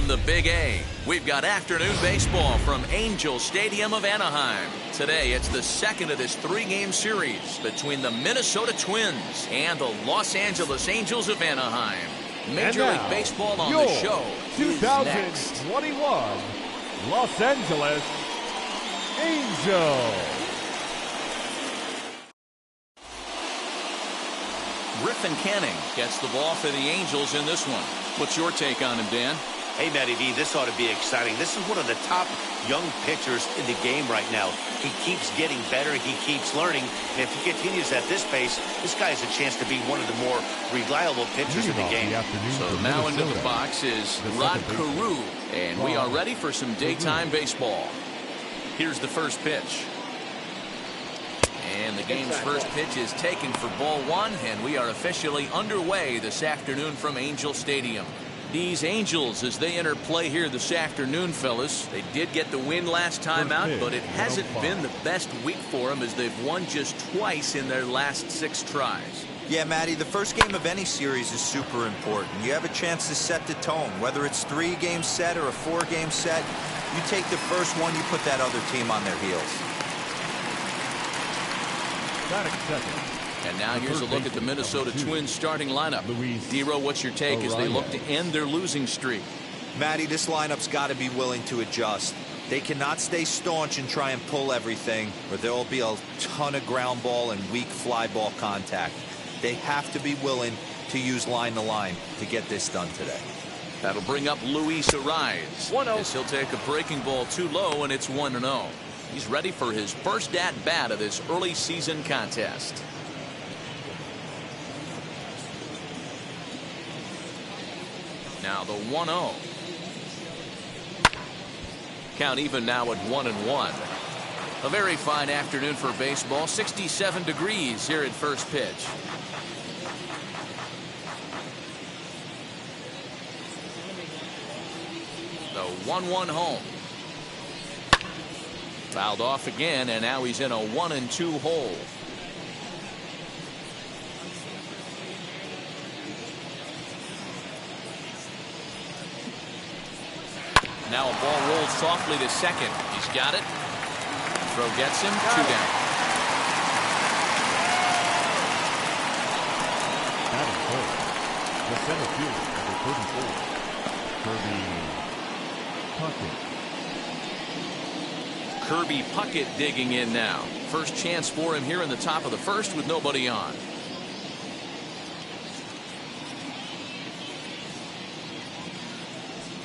From the Big A, we've got afternoon baseball from Angel Stadium of Anaheim. Today, it's the second of this three-game series between the Minnesota Twins and the Los Angeles Angels of Anaheim. Major League Baseball on the show. 2021 Los Angeles Angels. Griffin Canning gets the ball for the Angels in this one. What's your take on him, Dan? Hey, Matty V, this ought to be exciting. This is one of the top young pitchers in the game right now. He keeps getting better. He keeps learning. And if he continues at this pace, this guy has a chance to be one of the more reliable pitchers in the game. So now into the box is Cruz, and we are ready for some daytime baseball. Here's the first pitch. And the game's first pitch is taken for ball one, and we are officially underway this afternoon from Angel Stadium. These Angels, as they enter play here this afternoon, fellas, they did get the win last time out, but it hasn't been the best week for them as they've won just twice in their last 6 tries. Yeah, Matty, the first game of any series is super important. You have a chance to set the tone, whether it's 3-game set or a 4-game set. You take the first one, you put that other team on their heels. And now here's a look at the Minnesota Twins starting lineup. Dero, what's your take as they look to end their losing streak? Matty, this lineup's got to be willing to adjust. They cannot stay staunch and try and pull everything, or there will be a ton of ground ball and weak fly ball contact. They have to be willing to use line to line to get this done today. That'll bring up Luis Ariz. 1-0. As he'll take a breaking ball too low, and it's 1-0. He's ready for his first at-bat of this early season contest. Now the 1-0. Count even now at 1-1. A very fine afternoon for baseball. 67 degrees here at first pitch. The 1-1 home. Fouled off again, and now he's in a 1-2 hole. Now a ball rolls softly to second. He's got it. Throw gets him. 2 down. The center fielder, number 34, Kirby Puckett. Kirby Puckett digging in now. First chance for him here in the top of the first with nobody on.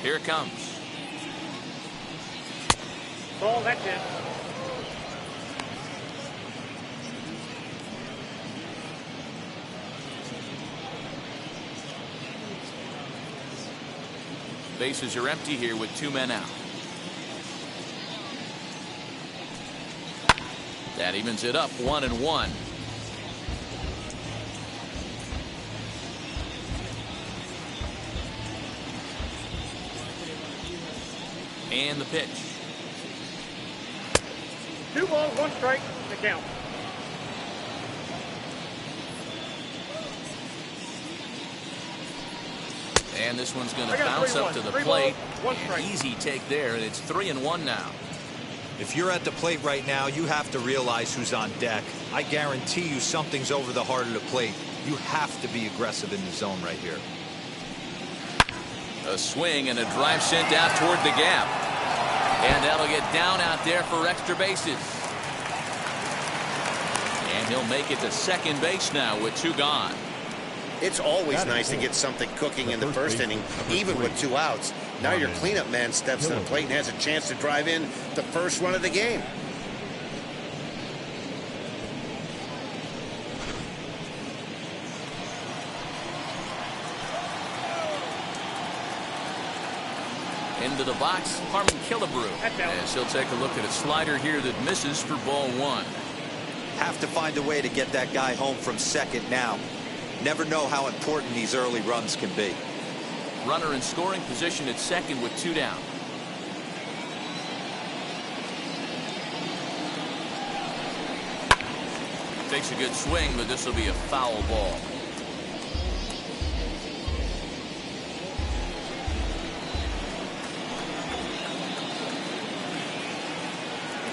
Here it comes. Ball, that's it. Bases are empty here with 2 men out. That evens it up 1-1. And the pitch. 2 balls, 1 strike, the count. And this one's going to bounce up to the plate. Balls, 1 strike. Easy take there, and it's 3-1 now. If you're at the plate right now, you have to realize who's on deck. I guarantee you something's over the heart of the plate. You have to be aggressive in the zone right here. A swing and a drive sent out toward the gap. And that'll get down out there for extra bases. And he'll make it to second base now with 2 gone. It's always nice to get something cooking in the first inning, even with 2 outs. Now your cleanup man steps to the plate and has a chance to drive in the first run of the game. Into the box, Carmen Killebrew. As he'll take a look at a slider here that misses for ball 1. Have to find a way to get that guy home from second now. Never know how important these early runs can be. Runner in scoring position at second with 2 down. Takes a good swing, but this will be a foul ball.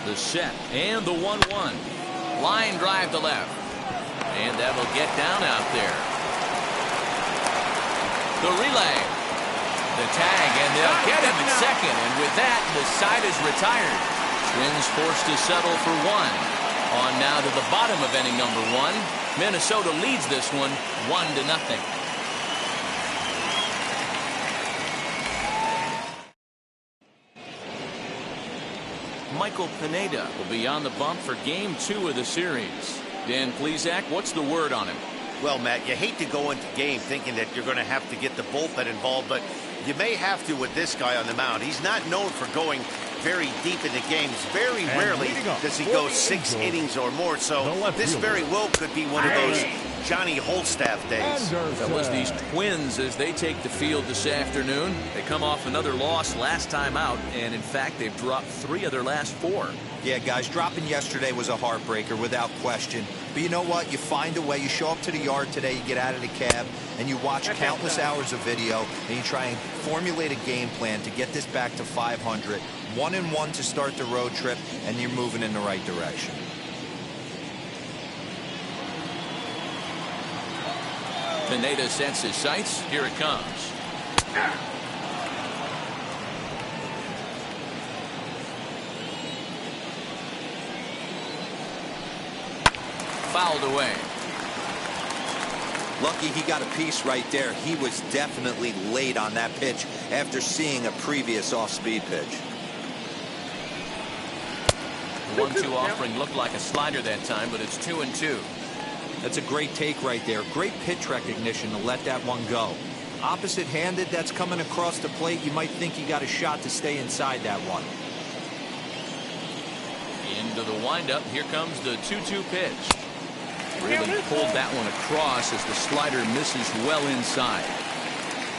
The set and the 1-1. Line drive to left. And that'll get down out there. The relay. The tag, and they'll get him at second. And with that, the side is retired. Twins forced to settle for one. On now to the bottom of inning number 1. Minnesota leads this one 1-0. Michael Pineda will be on the bump for game 2 of the series. Dan Plesac, what's the word on him? Well, Matt, you hate to go into game thinking that you're going to have to get the bullpen involved, but you may have to with this guy on the mound. He's not known for going very deep into games. Very rarely does he go 6 innings or more, so this very well could be one of those Johnny Holstaff days. That was these Twins as they take the field this afternoon. They come off another loss last time out, and in fact they've dropped 3 of their last 4. Yeah, guys, dropping yesterday was a heartbreaker without question. But you know what? You find a way. You show up to the yard today, you get out of the cab, and you watch countless hours of video, and you try and formulate a game plan to get this back to 500. 1-1 to start the road trip, and you're moving in the right direction. Pineda sets his sights. Here it comes. Fouled away. Lucky he got a piece right there. He was definitely late on that pitch after seeing a previous off-speed pitch. 1-2 offering looked like a slider that time, but it's 2-2. That's a great take right there. Great pitch recognition to let that one go. Opposite-handed, that's coming across the plate. You might think you got a shot to stay inside that one. Into the windup. Here comes the 2-2 pitch. Really pulled that one across as the slider misses well inside.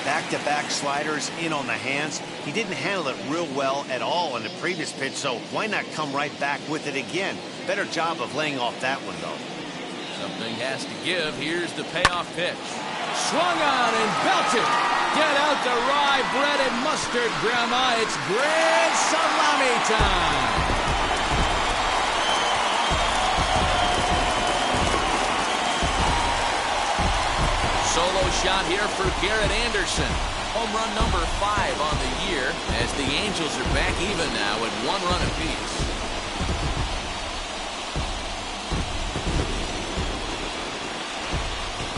Back-to-back sliders in on the hands. He didn't handle it real well at all in the previous pitch, so why not come right back with it again? Better job of laying off that one, though. Something has to give. Here's the payoff pitch. Swung on and belted. Get out the rye bread and mustard, Grandma. It's grand salami time. Solo shot here for Garrett Anderson. Home run number 5 on the year as the Angels are back even now at 1 run apiece.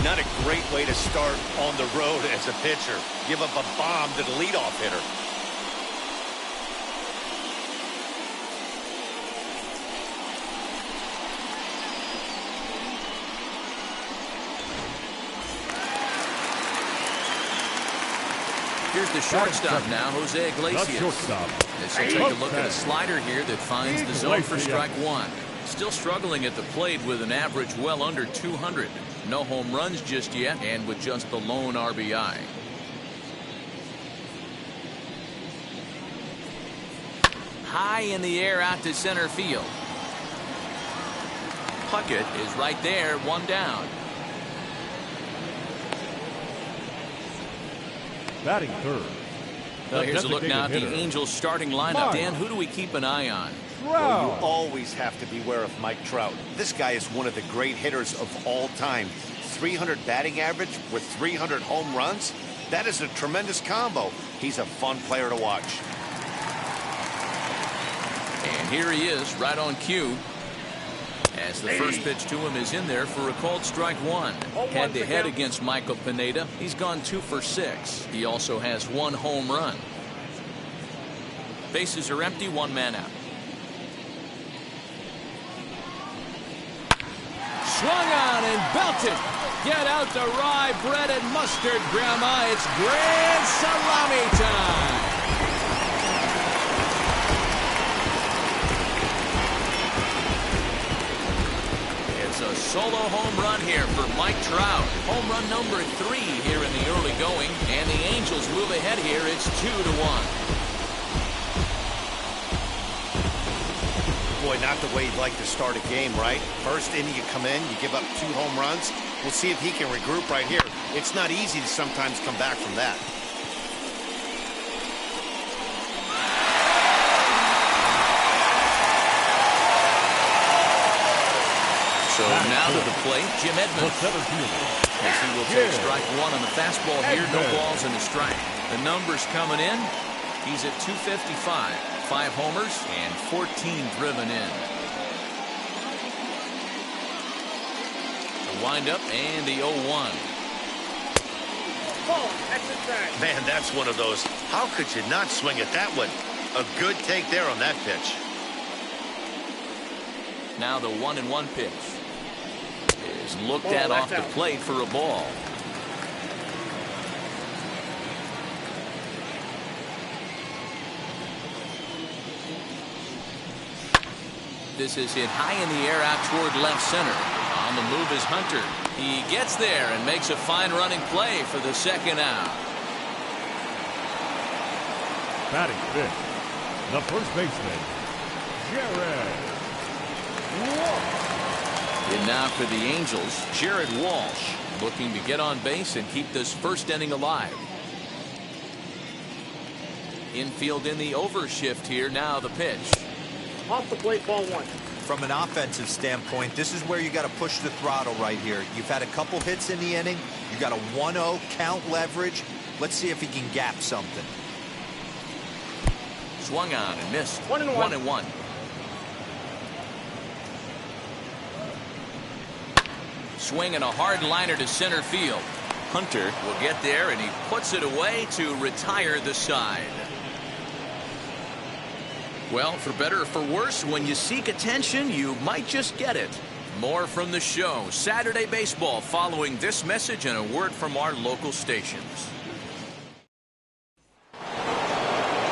Not a great way to start on the road as a pitcher. Give up a bomb to the leadoff hitter. Here's the shortstop now, Jose Iglesias. This will take a look at a slider here that finds the zone for strike 1. Still struggling at the plate with an average well under 200. No home runs just yet, and with just the lone RBI. High in the air out to center field. Puckett is right there, 1 down. Batting third. Well, here's a look now at the Angels starting lineup. Dan, who do we keep an eye on? Well, you always have to beware of Mike Trout. This guy is one of the great hitters of all time. 300 batting average with 300 home runs. That is a tremendous combo. He's a fun player to watch. And here he is, right on cue. As the first pitch to him is in there for a called strike 1. Head-to-head against Michael Pineda. He's gone 2 for 6. He also has 1 home run. Bases are empty, 1 man out. Swung on and belted. Get out the rye bread and mustard, Grandma. It's grand salami time. A solo home run here for Mike Trout. Home run number 3 here in the early going, and the Angels move ahead here. It's 2-1. Boy, not the way you'd like to start a game, right? First inning, you come in, you give up 2 home runs. We'll see if he can regroup right here. It's not easy to sometimes come back from that. So now to the plate, Jim Edmonds. As he will take strike one on the fastball here. No balls and a strike. The numbers coming in. He's at 255. 5 homers and 14 driven in. The windup and the 0-1. Man, that's one of those. How could you not swing at that one? A good take there on that pitch. Now the 1-1 pitch is looked at off the plate for a ball. This is hit high in the air out toward left center. On the move is Hunter. He gets there and makes a fine running play for the second out. Batting fifth, the first baseman, Jared Walsh. And now for the Angels, Jared Walsh looking to get on base and keep this first inning alive. Infield in the overshift here. Now the pitch. Off the plate, ball 1. From an offensive standpoint, this is where you got to push the throttle right here. You've had a couple hits in the inning. You got a 1-0 count leverage. Let's see if he can gap something. Swung on and missed. 1-1. Swing and a hard liner to center field. Hunter will get there and he puts it away to retire the side. Well, for better or for worse, when you seek attention, you might just get it. More from the show. Saturday Baseball following this message and a word from our local stations.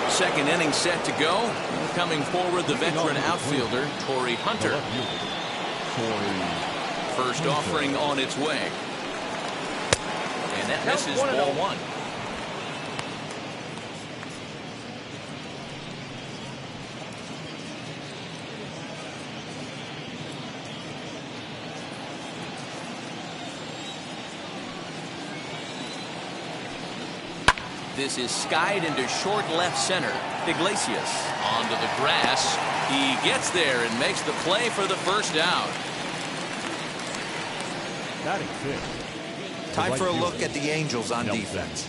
Second inning set to go. Coming forward, the veteran outfielder, Torrey Hunter. First offering on its way. And that misses ball 1. This is skied into short left center. Iglesias onto the grass. He gets there and makes the play for the first out. Time for a look at the Angels on defense.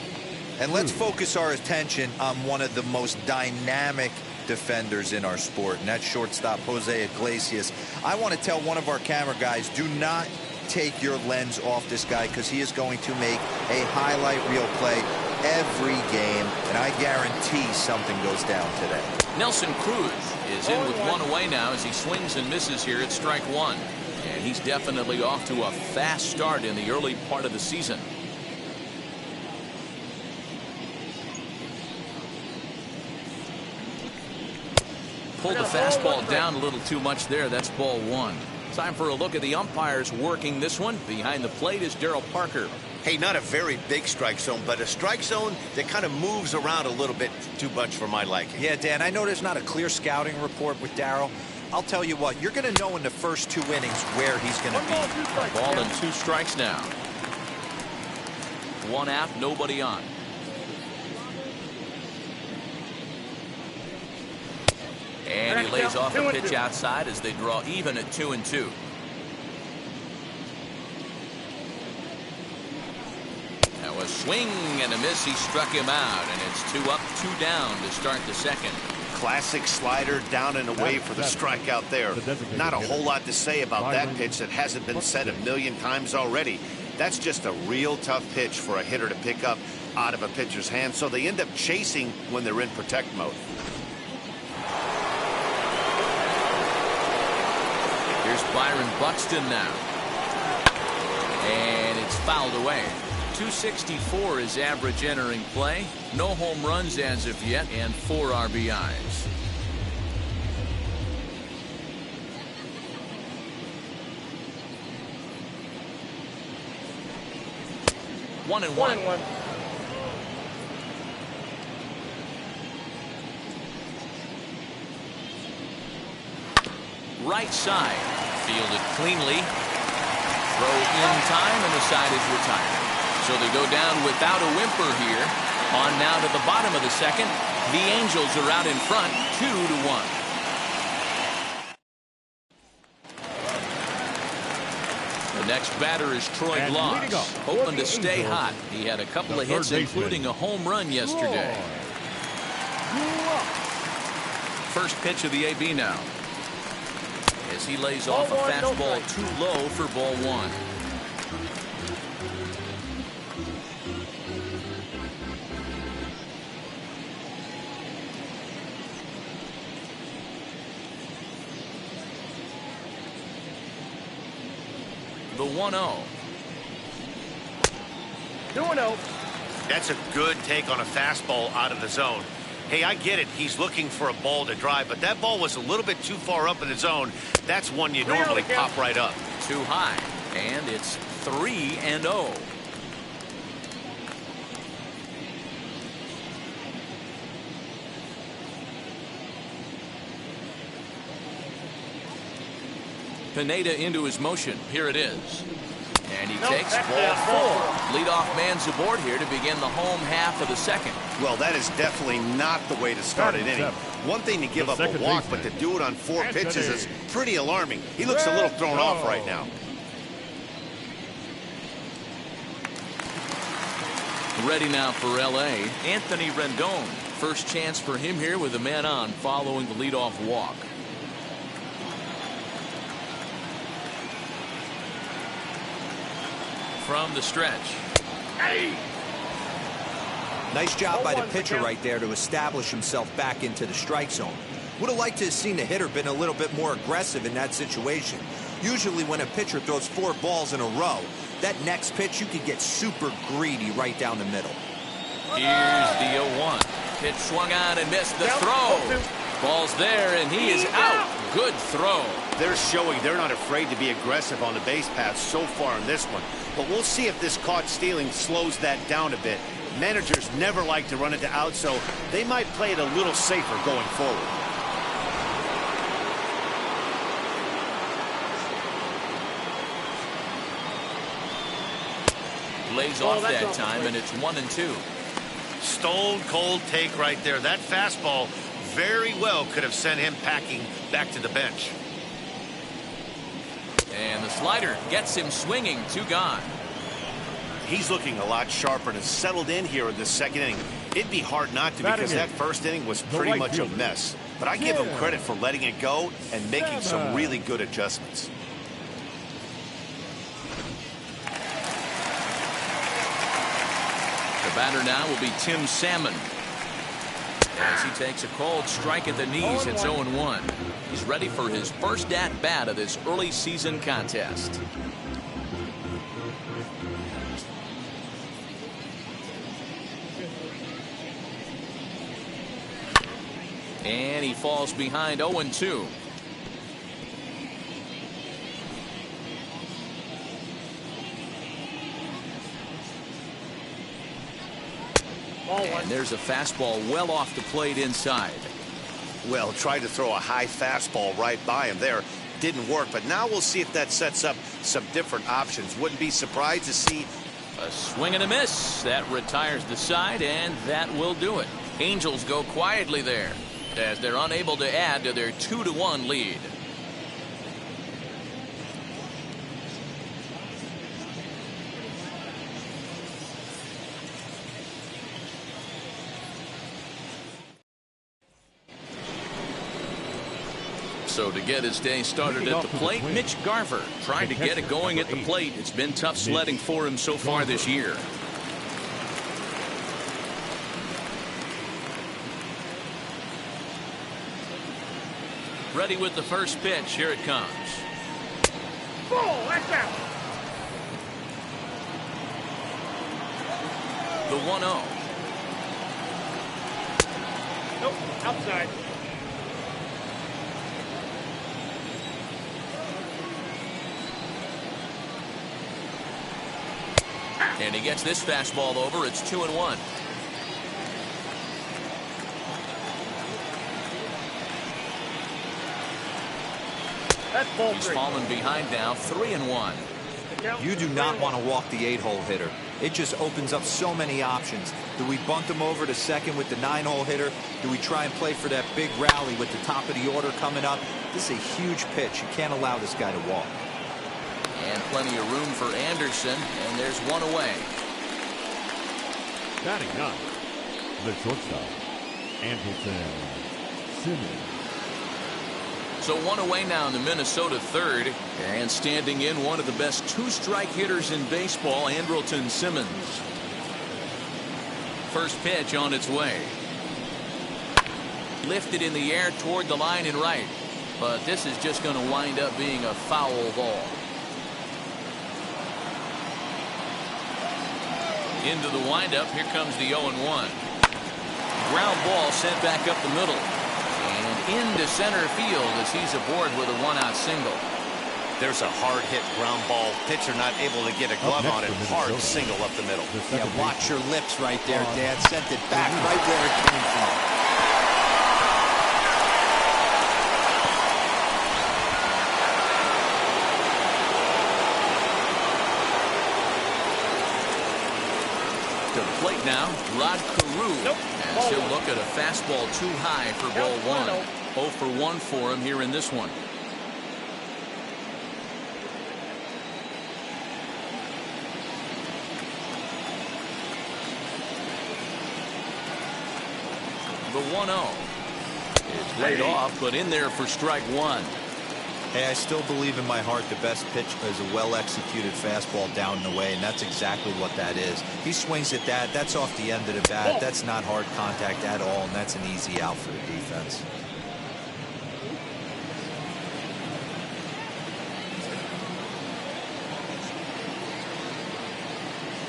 And let's focus our attention on one of the most dynamic defenders in our sport, and that's shortstop Jose Iglesias. I want to tell one of our camera guys, do not take your lens off this guy, because he is going to make a highlight reel play every game, and I guarantee something goes down today. Nelson Cruz is in with one away now as he swings and misses here at strike 1. And he's definitely off to a fast start in the early part of the season. Pulled the fastball down a little too much there. That's ball 1. Time for a look at the umpires working this one. Behind the plate is Daryl Parker. Hey, not a very big strike zone, but a strike zone that kind of moves around a little bit too much for my liking. Yeah, Dan, I know there's not a clear scouting report with Daryl. I'll tell you what, you're going to know in the first 2 innings where he's going to be. Ball and 2 strikes now. 1 out, nobody on. And he lays off a pitch outside as they draw even at 2-2. That was swing and a miss. He struck him out, and it's 2 up, 2 down to start the second. Classic slider down and away for the strikeout there. Not a whole lot to say about that pitch that hasn't been said a million times already. That's just a real tough pitch for a hitter to pick up out of a pitcher's hand, so they end up chasing when they're in protect mode. Here's Byron Buxton now. And it's fouled away. 264 is average entering play. No home runs as of yet, and 4 RBIs. One and one. Right side. Fielded cleanly. Throw in time, and the side is retired. So they go down without a whimper here. On now to the bottom of the second. The Angels are out in front, 2-1. Next batter is Troy And leading Gloss, up hoping for to the stay Angels, hot. He had a couple the of hits, third baseman, including a home run yesterday. First pitch of the AB now. As he lays off a fastball too low for ball one. The 1-0. 2-0. That's a good take on a fastball out of the zone. Hey, I get it. He's looking for a ball to drive, but that ball was a little bit too far up in the zone. That's one you normally pop right up. Too high, and it's 3-0. Pineda into his motion. Here it is. And he takes ball 4. Leadoff man's aboard here to begin the home half of the second. Well, that is definitely not the way to start an inning. One thing to give up a walk, but to do it on 4 pitches is pretty alarming. He looks a little thrown off right now. Ready now for L.A., Anthony Rendon. First chance for him here with a man on following the leadoff walk. From the stretch. Hey! Nice job by the pitcher right there to establish himself back into the strike zone. Would have liked to have seen the hitter been a little bit more aggressive in that situation. Usually when a pitcher throws 4 balls in a row, that next pitch you could get super greedy right down the middle. Here's the 0-1. Pitch swung on and missed the throw. Ball's there and he is out. Good throw. They're showing they're not afraid to be aggressive on the base path so far in this one. But we'll see if this caught stealing slows that down a bit. Managers never like to run into out, so they might play it a little safer going forward. Lays off that time, and it's 1-2. Stone cold take right there. That fastball very well could have sent him packing back to the bench. And the slider gets him swinging. 2 gone. He's looking a lot sharper and has settled in here in this second inning. It'd be hard not to because that first inning was pretty much a mess. But I give him credit for letting it go and making some really good adjustments. The batter now will be Tim Salmon. As he takes a cold strike at the knees, it's 0-1. He's ready for his first at-bat of this early season contest. And he falls behind 0-2. And there's a fastball well off the plate inside. Well, tried to throw a high fastball right by him there. Didn't work, but now we'll see if that sets up some different options. Wouldn't be surprised to see a swing and a miss. That retires the side, and that will do it. Angels go quietly there as they're unable to add to their 2-1 lead. So to get his day started at the plate, Mitch Garver trying to get it going at the plate. It's been tough sledding for him so far this year. Ready with the first pitch. Here it comes. Ball, that's out. The 1-0. Nope, outside. And he gets this fastball over. It's 2-1. He's fallen behind now. 3-1. You do not want to walk the 8-hole hitter. It just opens up so many options. Do we bunt him over to second with the 9-hole hitter? Do we try and play for that big rally with the top of the order coming up? This is a huge pitch. You can't allow this guy to walk. And plenty of room for Anderson, and there's one away. Batting ninth, the shortstop, Anderson Simmons. So one away now in the Minnesota third, and standing in one of the best two-strike hitters in baseball, Andrelton Simmons. First pitch on its way. Lifted in the air toward the line and right, but this is just going to wind up being a foul ball. Into the windup, here comes the 0-1. Ground ball sent back up the middle. And into center field as he's aboard with a one-out single. There's a hard hit ground ball. Pitcher not able to get a glove on it. Hard single up the middle. Yeah, watch your lips right there, Dad. Sent it back right where it came from. To the plate now, Cruz. Nope. As he'll look at a fastball too high for ball one. 0 for 1 for him here in this one. The 1-0. It's laid off, but in there for strike one. Hey, I still believe in my heart the best pitch is a well-executed fastball down and away, and that's exactly what that is. He swings at that. That's off the end of the bat. That's not hard contact at all, and that's an easy out for the defense.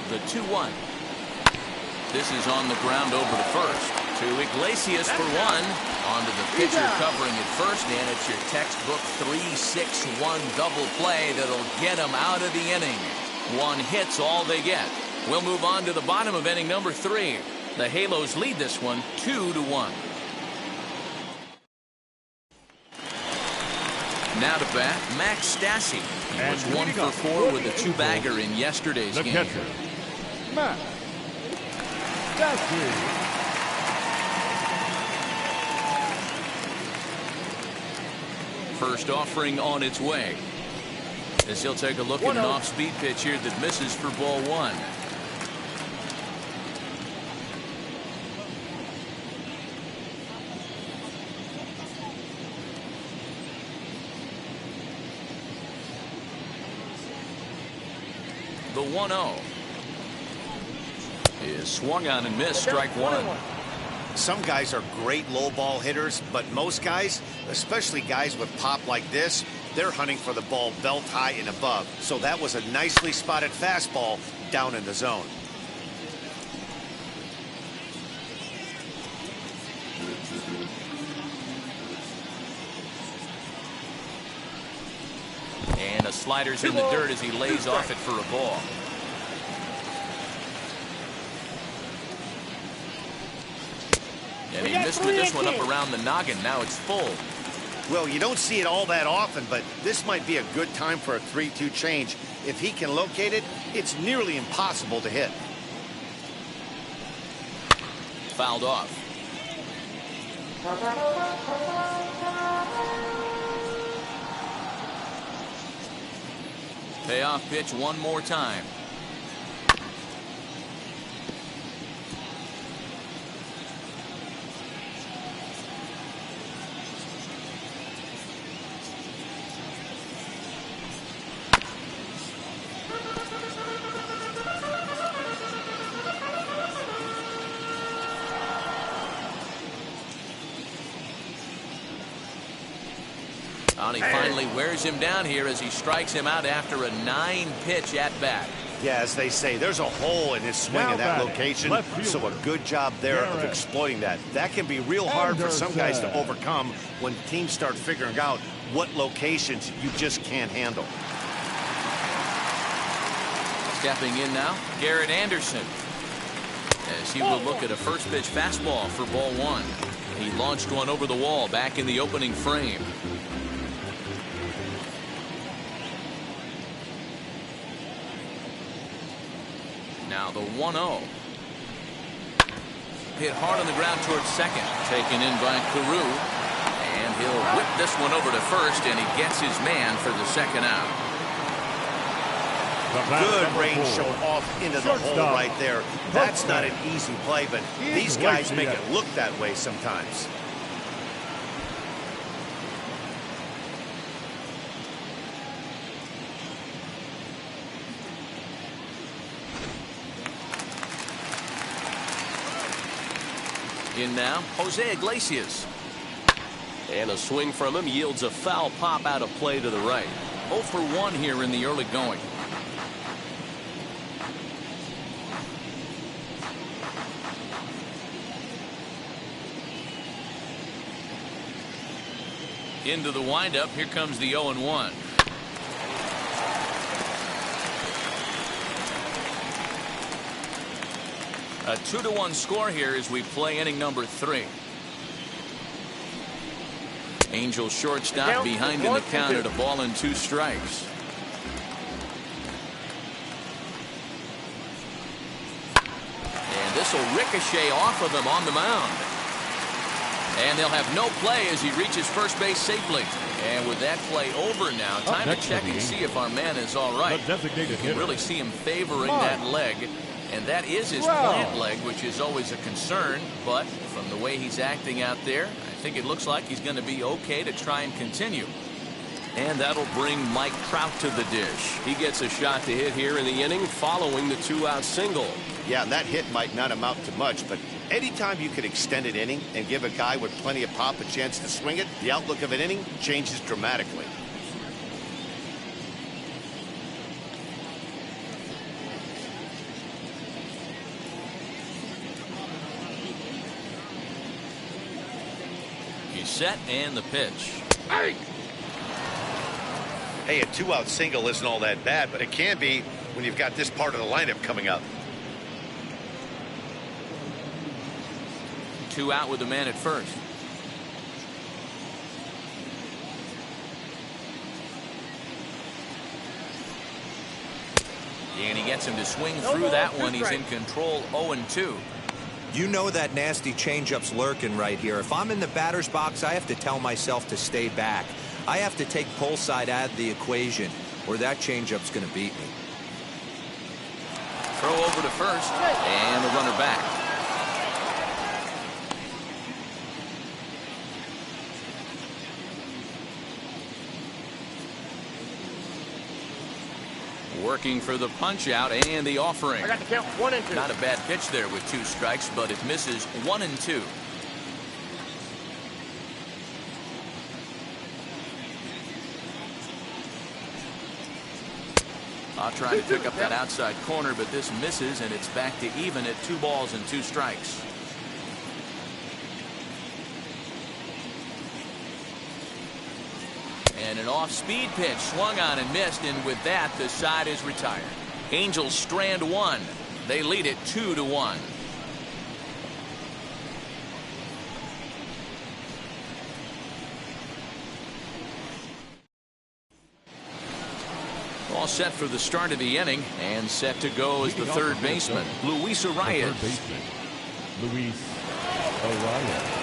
The 2-1. This is on the ground over to first. To Iglesias for one. Onto the pitcher covering at first, and it's your textbook 3-6-1 double play that'll get him out of the inning. One hit's all they get. We'll move on to the bottom of inning number 3. The Halos lead this one 2-1. Now to bat, Max Stassi. He was 1 for 4 with a 2-bagger in yesterday's game. The catcher, Max Stassi. First offering on its way. As he'll take a look at an off-speed pitch here that misses for ball one. The 1-0 is swung on and missed, strike one. Some guys are great low ball hitters, but most guys, especially guys with pop like this, they're hunting for the ball belt high and above. So that was a nicely spotted fastball down in the zone. And a slider's in the dirt as he lays off it for a ball. And he missed with this one up around the noggin. Now it's full. Well, you don't see it all that often, but this might be a good time for a 3-2 change. If he can locate it, it's nearly impossible to hit. Fouled off. Payoff pitch one more time. And he finally wears him down here as he strikes him out after a 9-pitch at-bat. Yeah, as they say, there's a hole in his swing in that location, so a good job there of exploiting that. That can be real hard for some guys to overcome when teams start figuring out what locations you just can't handle. Stepping in now, Garrett Anderson. As he will look at a first pitch fastball for ball one. He launched one over the wall back in the opening frame. Now the 1-0. Hit hard on the ground towards second. Taken in by Cruz. And he'll whip this one over to first, and he gets his man for the second out. Good range shown off into the hole right there. That's not an easy play, but these guys make it look that way sometimes. In now, Jose Iglesias. And a swing from him yields a foul pop out of play to the right. 0 for 1 here in the early going. Into the windup. Here comes the 0-1. A 2-1 score here as we play inning number 3. Angels shortstop behind in the count at 1-2 strikes. And this will ricochet off of him on the mound. And they'll have no play as he reaches first base safely. And with that play over now, time to check and see if our man is all right. You can really see him favoring that leg. And that is his plant leg, which is always a concern. But from the way he's acting out there, I think it looks like he's going to be okay to try and continue. And that'll bring Mike Trout to the dish. He gets a shot to hit here in the inning following the 2-out single. Yeah, and that hit might not amount to much, but anytime you can extend an inning and give a guy with plenty of pop a chance to swing it, the outlook of an inning changes dramatically. He's set and the pitch. Hey, a 2-out single isn't all that bad, but it can be when you've got this part of the lineup coming up. 2 out with the man at first. And he gets him to swing through that one. He's in control. 0-2. You know that nasty changeup's lurking right here. If I'm in the batter's box, I have to tell myself to stay back. I have to take pull side out of the equation, or that changeup's going to beat me. Throw over to first, and the runner back. Working for the punch out and the offering. I got the count. 1-2. Not a bad pitch there with 2 strikes, but it misses. 1-2. I'll try to pick up that outside corner, but this misses, and it's back to even at 2 balls and 2 strikes. And an off-speed pitch swung on and missed, and with that, the side is retired. Angels strand 1. They lead it 2-1. All set for the start of the inning, and set to go is the third baseman, Luis Arias. Luis Arias.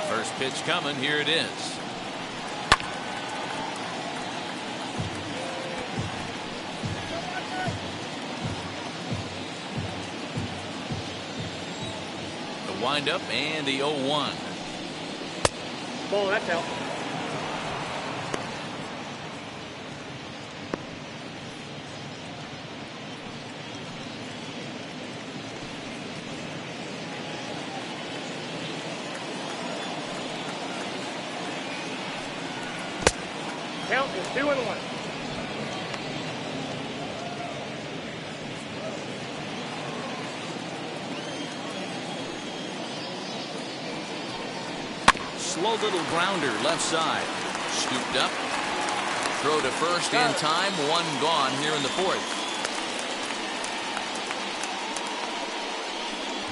First pitch coming. Here it is. The windup and the 0-1. Ball, that's out. Count is 2-1. Slow little grounder left side. Scooped up. Throw to first in time. 1 gone here in the 4th.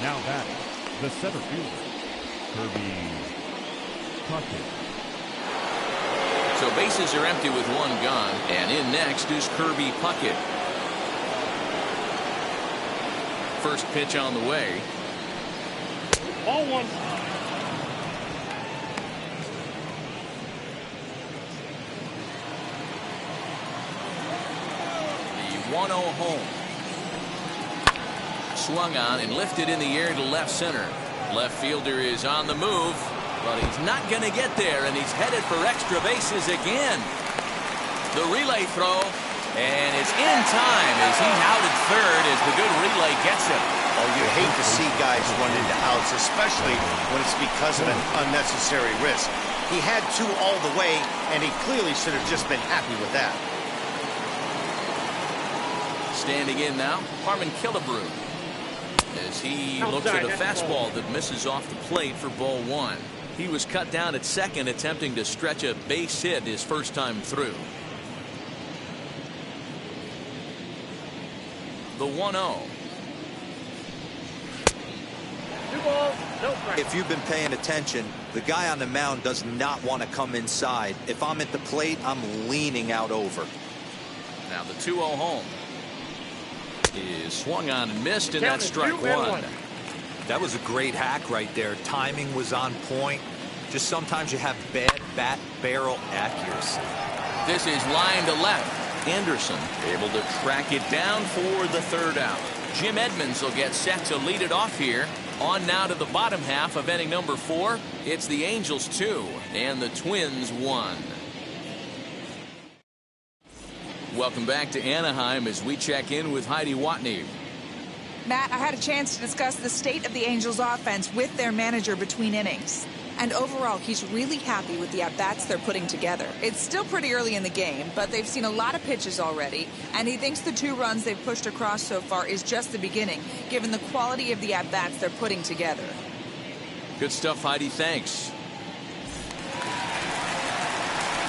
Now batting, the center fielder, Kirby Puckett. So bases are empty with 1 gone. And in next is Kirby Puckett. First pitch on the way. Ball 1. 1-0 home. Swung on and lifted in the air to left center. Left fielder is on the move, but he's not going to get there, and he's headed for extra bases again. The relay throw, and it's in time as he's out at third as the good relay gets him. Oh, you hate to see guys run into outs, especially when it's because of an unnecessary risk. He had two all the way, and he clearly should have just been happy with that. Standing in now, Carmen Killebrew, as he looks at a fastball that misses off the plate for ball one. He was cut down at second, attempting to stretch a base hit his first time through. The 1-0. 2 balls, no strikes. If you've been paying attention, the guy on the mound does not want to come inside. If I'm at the plate, I'm leaning out over. Now the 2-0 home is swung on and missed, and that's strike one. That was a great hack right there. Timing was on point. Just sometimes you have bad bat barrel accuracy. This is line to left. Anderson able to track it down for the third out. Jim Edmonds will get set to lead it off here. On now to the bottom half of inning number 4. It's the Angels 2 and the Twins 1. Welcome back to Anaheim as we check in with Heidi Watney. Matt, I had a chance to discuss the state of the Angels offense with their manager between innings. And overall, he's really happy with the at-bats they're putting together. It's still pretty early in the game, but they've seen a lot of pitches already, and he thinks the 2 runs they've pushed across so far is just the beginning, given the quality of the at-bats they're putting together. Good stuff, Heidi. Thanks.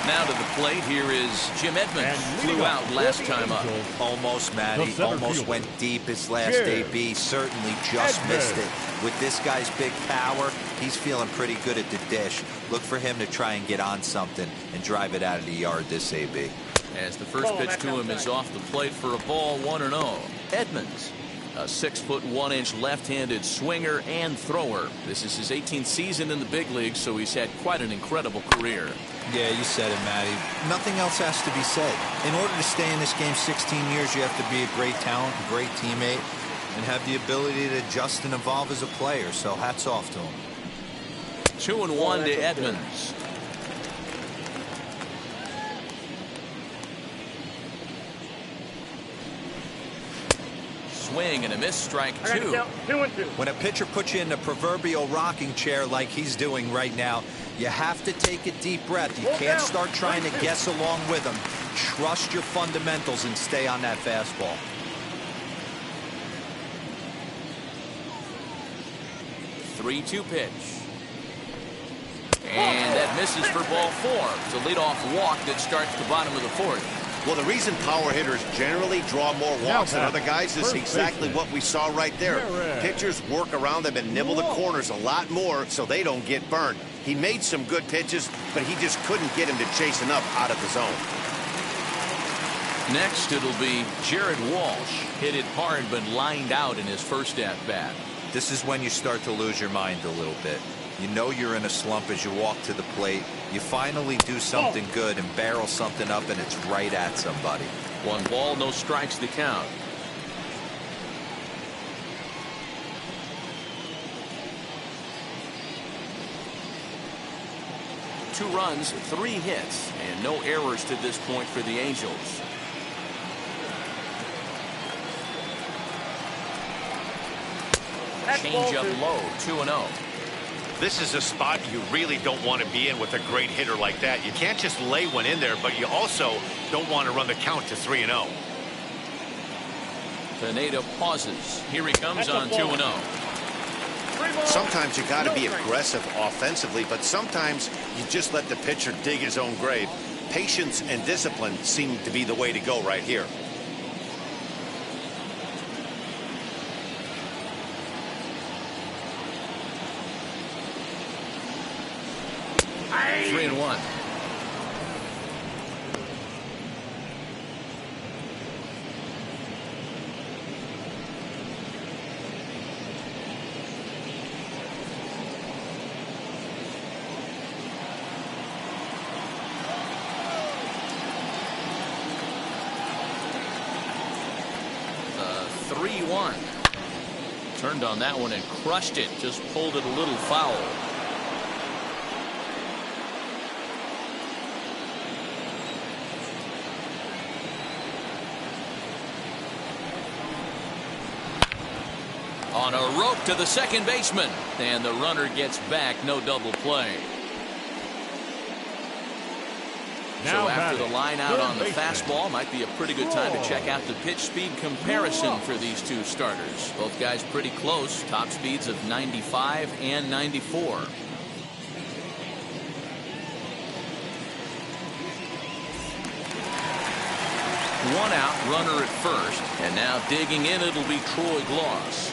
Now to the plate, here is Jim Edmonds. Flew out last time up. Almost, Matty. Almost went deep his last AB. Certainly just missed it. With this guy's big power, he's feeling pretty good at the dish. Look for him to try and get on something and drive it out of the yard this AB. As the first pitch to him is off the plate for a ball, 1-0. Edmonds, a 6'1" left-handed swinger and thrower. This is his 18th season in the big leagues, so he's had quite an incredible career. Yeah, you said it, Matty. Nothing else has to be said. In order to stay in this game 16 years, you have to be a great talent, a great teammate, and have the ability to adjust and evolve as a player. So hats off to him. 2-1 to Edmonds. Swing and a miss, strike 2. 2-2. When a pitcher puts you in the proverbial rocking chair like he's doing right now, you have to take a deep breath. You can't start trying to guess along with him. Trust your fundamentals and stay on that fastball. Three-two pitch. And that misses for ball 4. It's a leadoff walk that starts the bottom of the 4th. Well, the reason power hitters generally draw more walks than other guys is exactly what we saw right there. Pitchers work around them and nibble the corners a lot more so they don't get burned. He made some good pitches, but he just couldn't get him to chase enough out of the zone. Next, it'll be Jared Walsh. Hit it hard, but lined out in his first at-bat. This is when you start to lose your mind a little bit. You know you're in a slump as you walk to the plate. You finally do something good and barrel something up, and it's right at somebody. 1 ball, no strikes the count. Two runs, 3 hits, and no errors to this point for the Angels. Change up low, 2-0. This is a spot you really don't want to be in with a great hitter like that. You can't just lay one in there, but you also don't want to run the count to 3-0. Pineda pauses. Here he comes on 2-0. Sometimes you got to be aggressive offensively, but sometimes you just let the pitcher dig his own grave. Patience and discipline seem to be the way to go right here. Three and 1. 3-1. Turned on that one and crushed it. Just pulled it a little foul. On a rope to the second baseman, and the runner gets back. No double play. So after the line out on the fastball, might be a pretty good time to check out the pitch speed comparison for these two starters. Both guys pretty close. Top speeds of 95 and 94. One out, runner at first, and now digging in, it'll be Troy Gloss.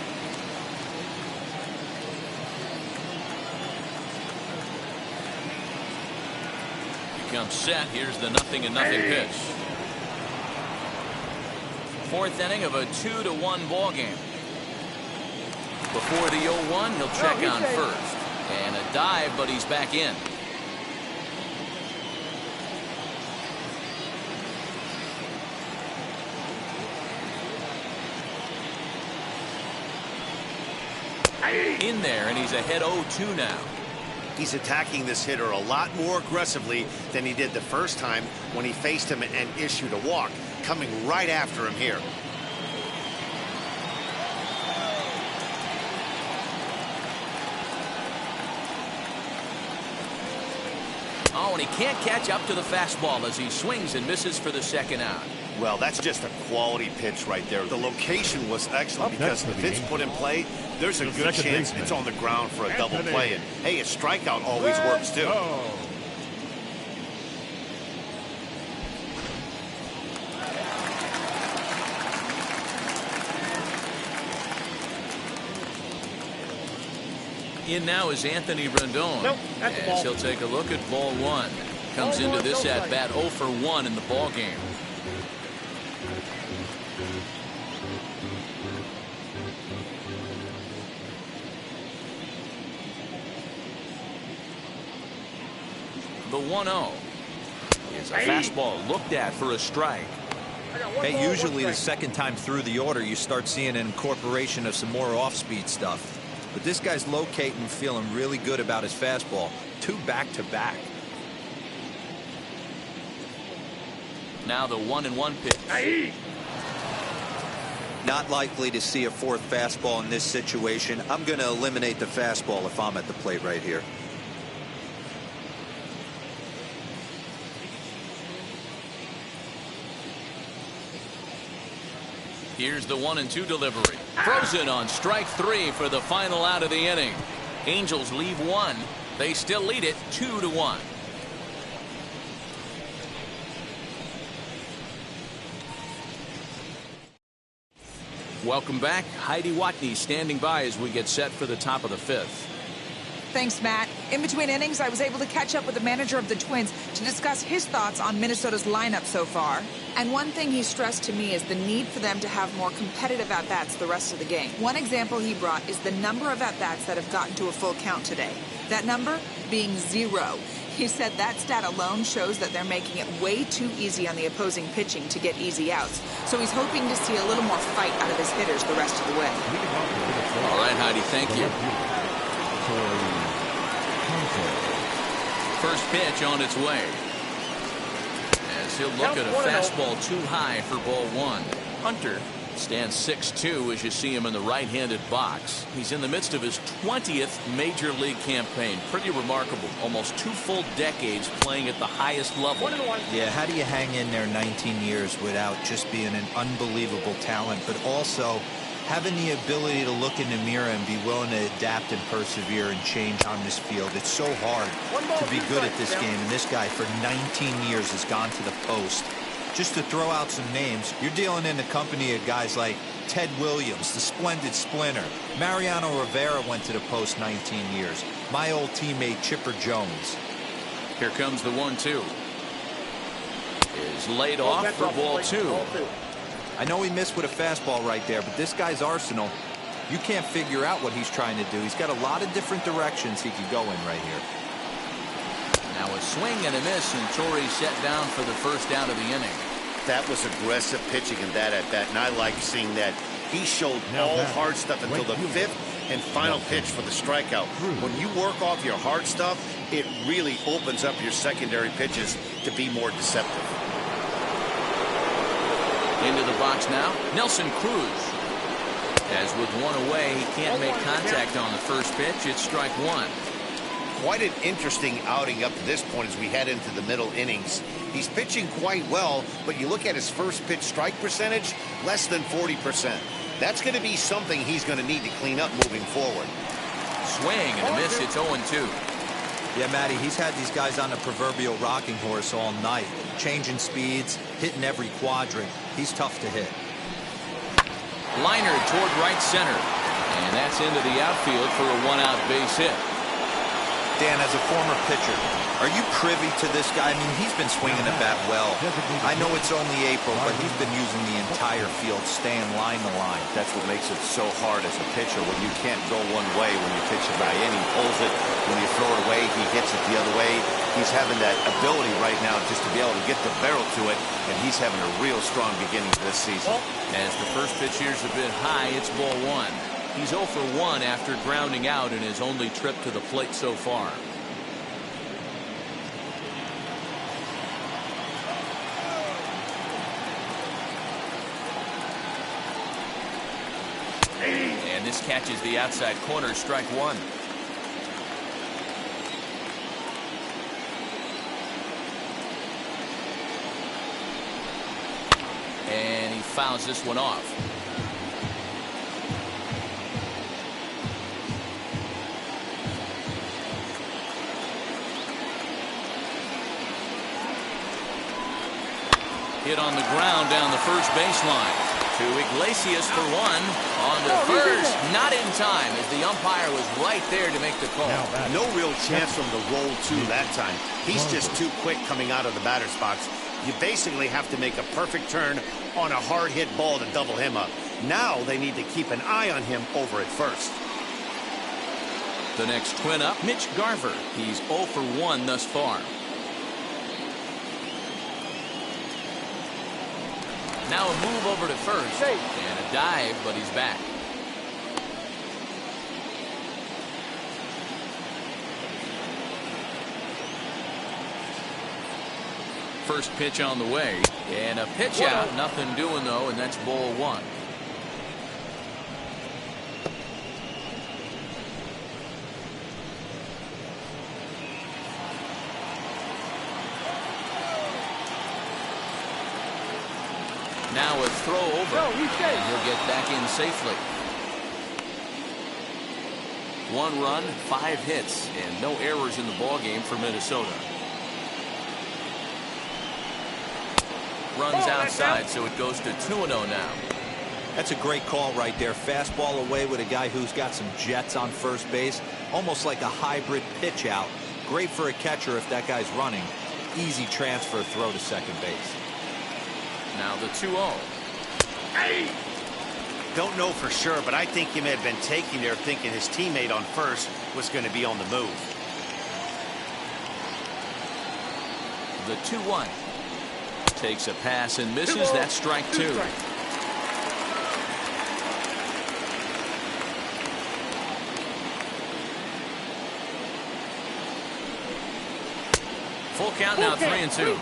Comes set. Here's the 0-0 pitch. Fourth inning of a 2-1 ball game. Before the 0-1, he'll check on first, and a dive, but he's back in. In there, and he's ahead 0-2 now. He's attacking this hitter a lot more aggressively than he did the first time when he faced him and issued a walk. Coming right after him here. Oh, and he can't catch up to the fastball as he swings and misses for the second out. Well, that's just a quality pitch right there. The location was excellent because if it's put in play, there's a good chance it's on the ground for a double play. And hey, a strikeout always works too. In now is Anthony Rendon. As he'll take a look at ball one. Comes into this at bat 0 for 1 in the ball game. The 1-0 is a fastball looked at for a strike. Hey, usually the second time through the order you start seeing an incorporation of some more off-speed stuff. But this guy's locating, feeling really good about his fastball. 2 back-to-back. Now the 1-1 pitch. Not likely to see a fourth fastball in this situation. I'm going to eliminate the fastball if I'm at the plate right here. Here's the 1-2 delivery. Frozen on strike 3 for the final out of the inning. Angels leave 1. They still lead it 2-1. Welcome back. Heidi Watney standing by as we get set for the top of the 5th. Thanks, Matt. In between innings, I was able to catch up with the manager of the Twins to discuss his thoughts on Minnesota's lineup so far. And one thing he stressed to me is the need for them to have more competitive at-bats the rest of the game. One example he brought is the number of at-bats that have gotten to a full count today. That number being 0. He said that stat alone shows that they're making it way too easy on the opposing pitching to get easy outs. So he's hoping to see a little more fight out of his hitters the rest of the way. All right, Heidi, thank you. First pitch on its way. As he'll look at a fastball too high for ball 1. Hunter stands 6'2" as you see him in the right-handed box. He's in the midst of his 20th major league campaign. Pretty remarkable. Almost 2 full decades playing at the highest level. Yeah, how do you hang in there 19 years without just being an unbelievable talent, but also having the ability to look in the mirror and be willing to adapt and persevere and change on this field? It's so hard to be good at this game, and this guy for 19 years has gone to the post. Just to throw out some names, you're dealing in the company of guys like Ted Williams, the splendid splinter. Mariano Rivera went to the post 19 years. My old teammate Chipper Jones. Here comes the 1-2. Is laid off for ball 2. I know he missed with a fastball right there, but this guy's arsenal, you can't figure out what he's trying to do. He's got a lot of different directions he could go in right here. Now a swing and a miss, and Torrey's set down for the first out of the inning. That was aggressive pitching in that at bat, and I like seeing that. He showed all hard stuff until the fifth and final pitch for the strikeout. When you work off your hard stuff, it really opens up your secondary pitches to be more deceptive. Into the box now, Nelson Cruz. As with one away, he can't make contact on the first pitch. It's strike one. Quite an interesting outing up to this point as we head into the middle innings. He's pitching quite well, but you look at his first pitch strike percentage, less than 40%. That's going to be something he's going to need to clean up moving forward. Swing and a miss. It's 0-2. Yeah, Matty, he's had these guys on the proverbial rocking horse all night, changing speeds, hitting every quadrant. He's tough to hit. Liner toward right center, and that's into the outfield for a one-out base hit. Dan, as a former pitcher, are you privy to this guy? I mean, he's been swinging the bat well. I know it's only April, but he's been using the entire field, staying line to line. That's what makes it so hard as a pitcher when you can't go one way when you pitch it by in. He pulls it. When you throw it away, he hits it the other way. He's having that ability right now just to be able to get the barrel to it, and he's having a real strong beginning to this season. As the first pitch here's a bit high, it's ball one. He's 0 for 1 after grounding out in his only trip to the plate so far. And this catches the outside corner, strike one. And he fouls this one off. Hit on the ground down the first baseline. To Iglesias for one. On to first. Not in time as the umpire was right there to make the call. No real chance from the roll two that time. He's just too quick coming out of the batter's box. You basically have to make a perfect turn on a hard hit ball to double him up. Now they need to keep an eye on him over at first. The next twin up, Mitch Garver. He's 0 for 1 thus far. Now a move over to first and a dive, but he's back. First pitch on the way and a pitch out. Nothing doing though, and that's ball one. Now a throw over, and he'll get back in safely. 1 run, 5 hits, and no errors in the ballgame for Minnesota. Runs outside, so it goes to 2-0 now. That's a great call right there. Fastball away with a guy who's got some jets on first base, almost like a hybrid pitch out. Great for a catcher if that guy's running. Easy transfer throw to second base. Now the 2-0. Don't know for sure, but I think he may have been taking there thinking his teammate on first was going to be on the move. The 2-1. Takes a pass and misses. That's strike two. Full count now, 3-2.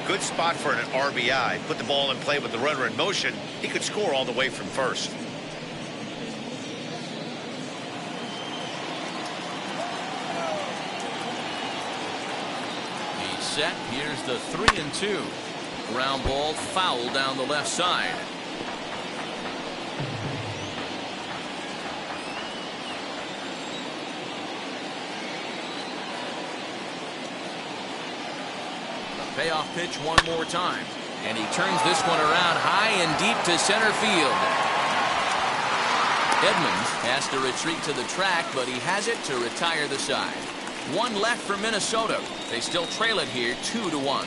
Good spot for an RBI. Put the ball in play with the runner in motion. He could score all the way from first. He's set. Here's the 3-2. Ground ball foul down the left side. Payoff pitch one more time, and he turns this one around high and deep to center field. Edmonds has to retreat to the track, but he has it to retire the side. One left for Minnesota. They still trail it here 2-1.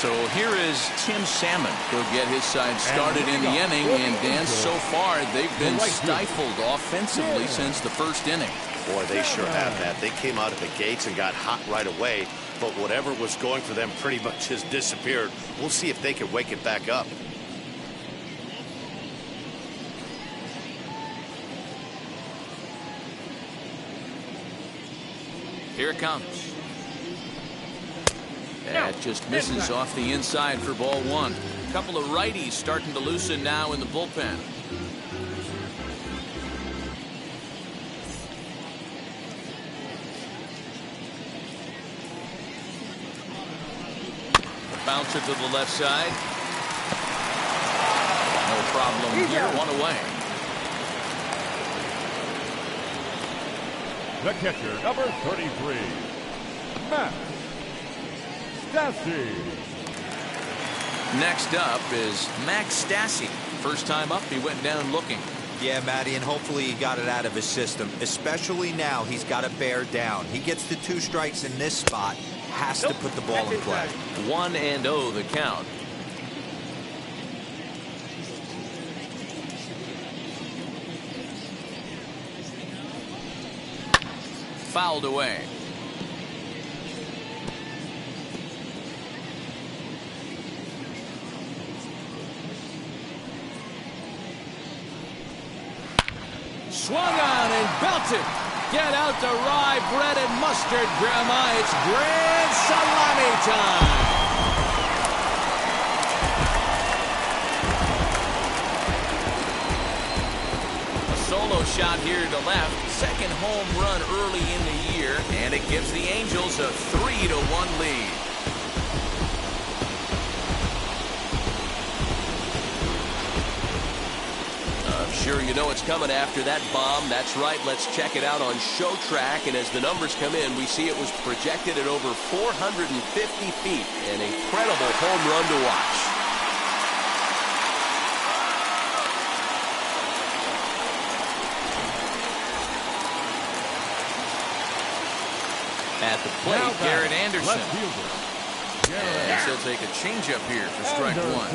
So here is Tim Salmon. He'll get his side started in the inning, and Dan, so far they've been stifled offensively since the first inning. Boy, they sure have that. They came out of the gates and got hot right away, but whatever was going for them pretty much has disappeared. We'll see if they can wake it back up. Here it comes. That just misses off the inside for ball one. A couple of righties starting to loosen now in the bullpen. Bouncer to the left side. No problem here. One away. The catcher, number 33, Stassi. Next up is Max Stassi. First time up, he went down looking. Yeah, Matty, and hopefully he got it out of his system. Especially now, he's got to bear down. He gets the 2 strikes in this spot. Has to put the ball in play. 1-0 the count. Fouled away. Swung on and belted. Get out the rye bread and mustard, Grandma. It's grand salami time. A solo shot here to left. Second home run early in the year, and it gives the Angels a 3-1 lead. Sure, you know it's coming after that bomb. That's right. Let's check it out on Show Track. And as the numbers come in, we see it was projected at over 450 feet. An incredible home run to watch. At the plate, Garrett Anderson. And he'll take a changeup here for strike one.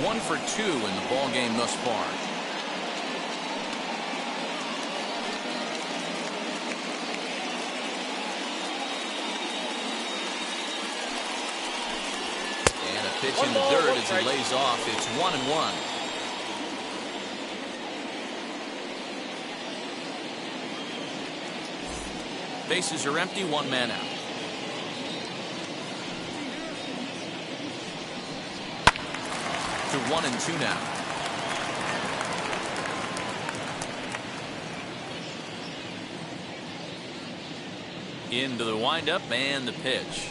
1 for 2 in the ball game thus far. Pitch in the dirt as he lays off. It's 1-1. Bases are empty. 1 man out. To 1-2 now. Into the windup and the pitch.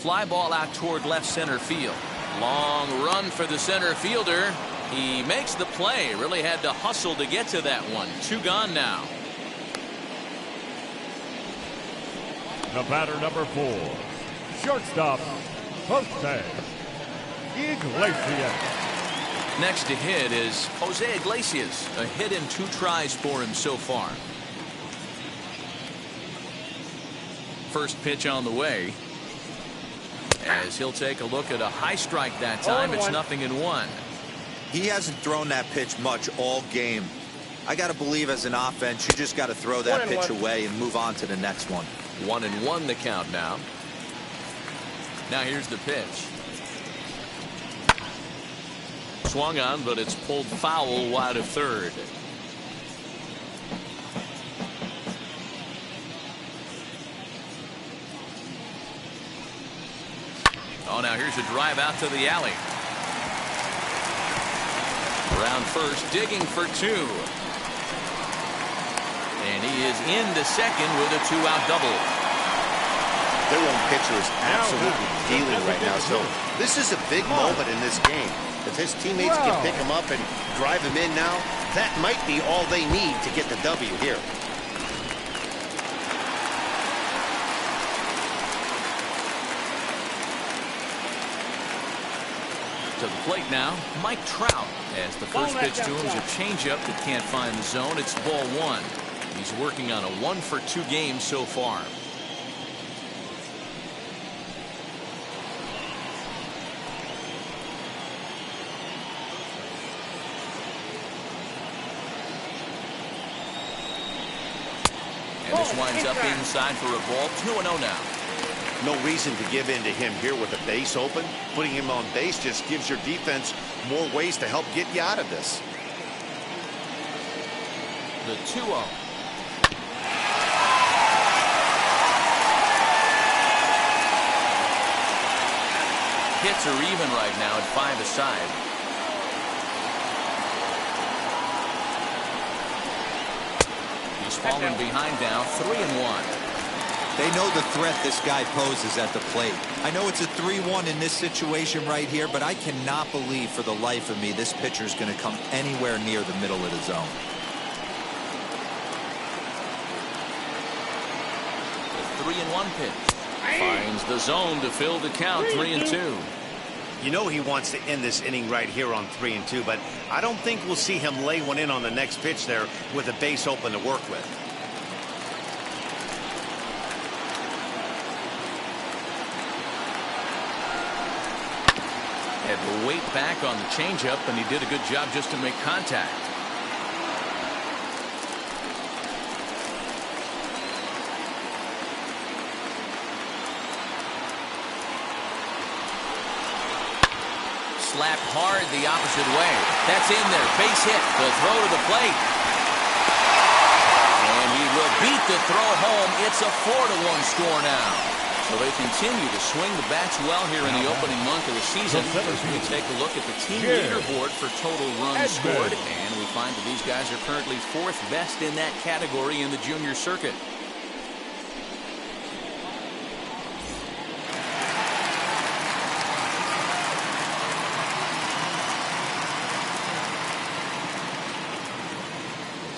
Fly ball out toward left center field. Long run for the center fielder. He makes the play. Really had to hustle to get to that one. 2 gone now. The batter, number 4, shortstop, Jose Iglesias. Next to hit is Jose Iglesias. A hit in 2 tries for him so far. First pitch on the way. As he'll take a look at a high strike that time. It's 0-1. He hasn't thrown that pitch much all game. I got to believe as an offense, you just got to throw that pitch away and move on to the next one. 1-1 the count now. Now here's the pitch. Swung on, but it's pulled foul wide of third. Oh, now here's a drive out to the alley. Around first, digging for 2. And he is into second with a 2-out double. Their own pitcher is absolutely dealing right now. So this is a big moment in this game. If his teammates can pick him up and drive him in now, that might be all they need to get the W here. To the plate now, Mike Trout. As the first pitch to him is a changeup that can't find the zone. It's ball 1. He's working on a 1 for 2 game so far. Walsh winds up inside for a ball. 2-0 now. No reason to give in to him here with the base open. Putting him on base just gives your defense more ways to help get you out of this. The 2-0. Hits are even right now at 5 aside. He's fallen behind now, 3-1. They know the threat this guy poses at the plate. I know it's a 3-1 in this situation right here, but I cannot believe for the life of me this pitcher is going to come anywhere near the middle of the zone. The 3-1 pitch. Finds the zone to fill the count, 3-2. You know he wants to end this inning right here on 3-2, but I don't think we'll see him lay one in on the next pitch there with a base open to work with. Had to wait back on the changeup, and he did a good job just to make contact. Slapped hard the opposite way. That's in there. Base hit. The throw to the plate. And he will beat the throw home. It's a 4-1 score now. So they continue to swing the bats well here in the opening month of the season. As we take a look at the team leaderboard for total runs scored. And we find that these guys are currently 4th best in that category in the junior circuit.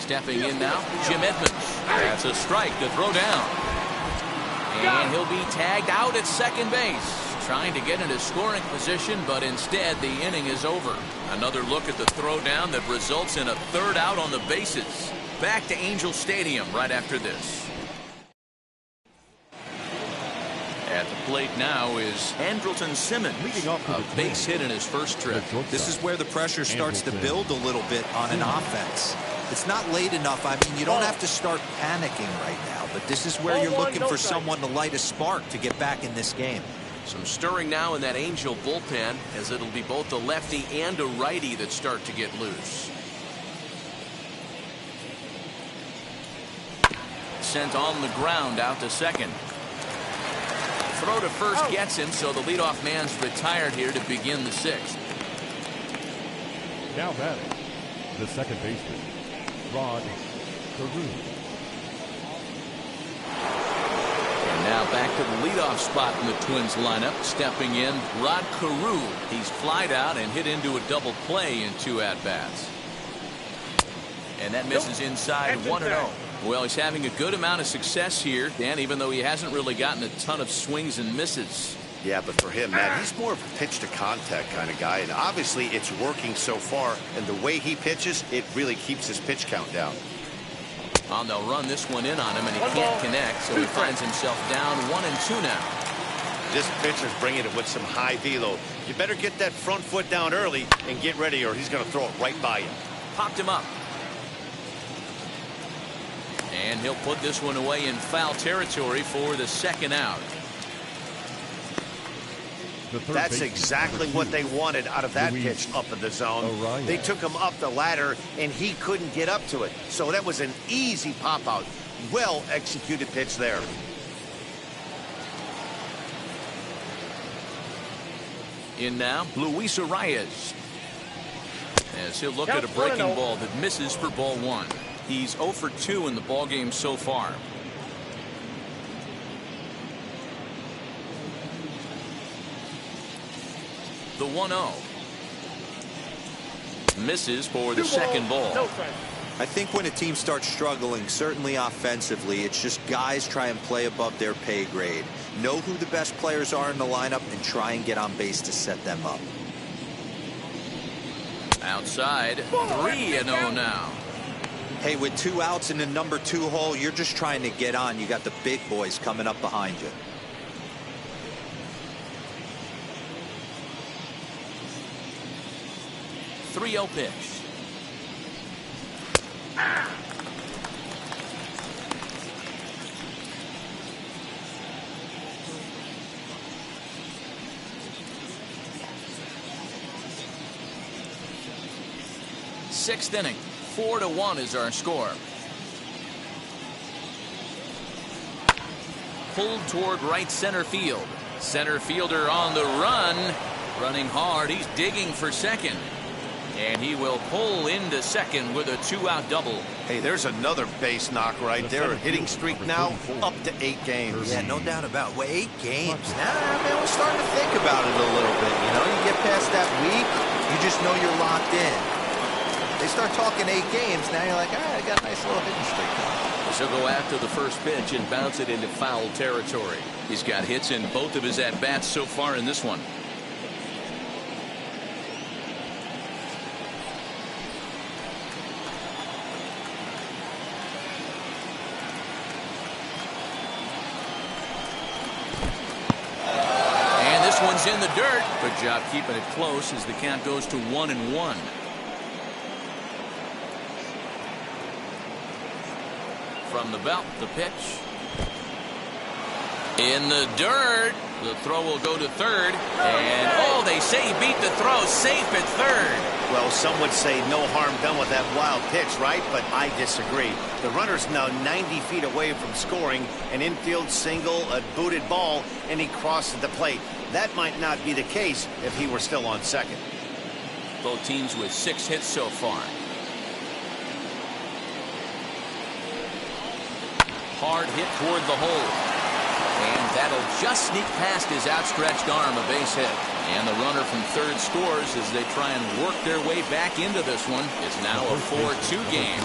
Stepping in now, Jim Edmonds. That's a strike to throw down. And he'll be tagged out at second base. Trying to get into scoring position, but instead the inning is over. Another look at the throw down that results in a 3rd out on the bases. Back to Angel Stadium right after this. At the plate now is Andrelton Simmons. A base hit in his first trip. This is where the pressure starts to build a little bit on an offense. It's not late enough. I mean, you don't have to start panicking right now, but this is where you're looking for someone to light a spark to get back in this game. Some stirring now in that Angel bullpen, as it'll be both a lefty and a righty that start to get loose. Sent on the ground out to second. Throw to first gets him, so the leadoff man's retired here to begin the 6th. Now batting, the second baseman, Rod Cruz. And now back to the leadoff spot in the Twins lineup. Stepping in, Rod Carew. He's flied out and hit into a double play in 2 at-bats. And that misses inside, 1-0. Well, he's having a good amount of success here, Dan, even though he hasn't really gotten a ton of swings and misses. Yeah, but for him, Matt, he's more of a pitch-to-contact kind of guy, and obviously it's working so far, and the way he pitches, it really keeps his pitch count down. Well, they'll run this one in on him, and he can't connect, so he finds himself down 1-2 now. This pitcher's bringing it with some high velo. You better get that front foot down early and get ready, or he's going to throw it right by you. Popped him up. And he'll put this one away in foul territory for the 2nd out. That's exactly what they wanted out of that pitch up in the zone. They took him up the ladder, and he couldn't get up to it. So that was an easy pop-out. Well-executed pitch there. In now, Luis Arias. As he'll look at a breaking ball that misses for ball 1. He's 0 for 2 in the ballgame so far. The 1-0. Misses for the 2nd ball. I think when a team starts struggling, certainly offensively, it's just guys try and play above their pay grade. Know who the best players are in the lineup and try and get on base to set them up. Outside, 3-0 now. Hey, with 2 outs in the number 2 hole, you're just trying to get on. You got the big boys coming up behind you. The 3-0 pitch. Sixth inning, 4-1 is our score. Pulled toward right center field. Center fielder on the run. Running hard. He's digging for second. And he will pull into second with a 2-out double. Hey, there's another base knock right there. A hitting streak now up to 8 games. Yeah, no doubt about it. Well, 8 games. Now, man, we're starting to think about it a little bit. You know, you get past that week, you just know you're locked in. They start talking 8 games, now you're like, all right, I got a nice little hitting streak now. So go after the first pitch and bounce it into foul territory. He's got hits in both of his at-bats so far in this one. One's in the dirt. Good job keeping it close as the count goes to 1-1. From the belt, the pitch. In the dirt. The throw will go to third. And, oh, they say he beat the throw. Safe at third. Well, some would say no harm done with that wild pitch, right? But I disagree. The runner's now 90 feet away from scoring. An infield single, a booted ball, and he crosses the plate. That might not be the case if he were still on second. Both teams with 6 hits so far. Hard hit toward the hole. And that'll just sneak past his outstretched arm, a base hit. And the runner from third scores as they try and work their way back into this one. It's now a 4-2 game.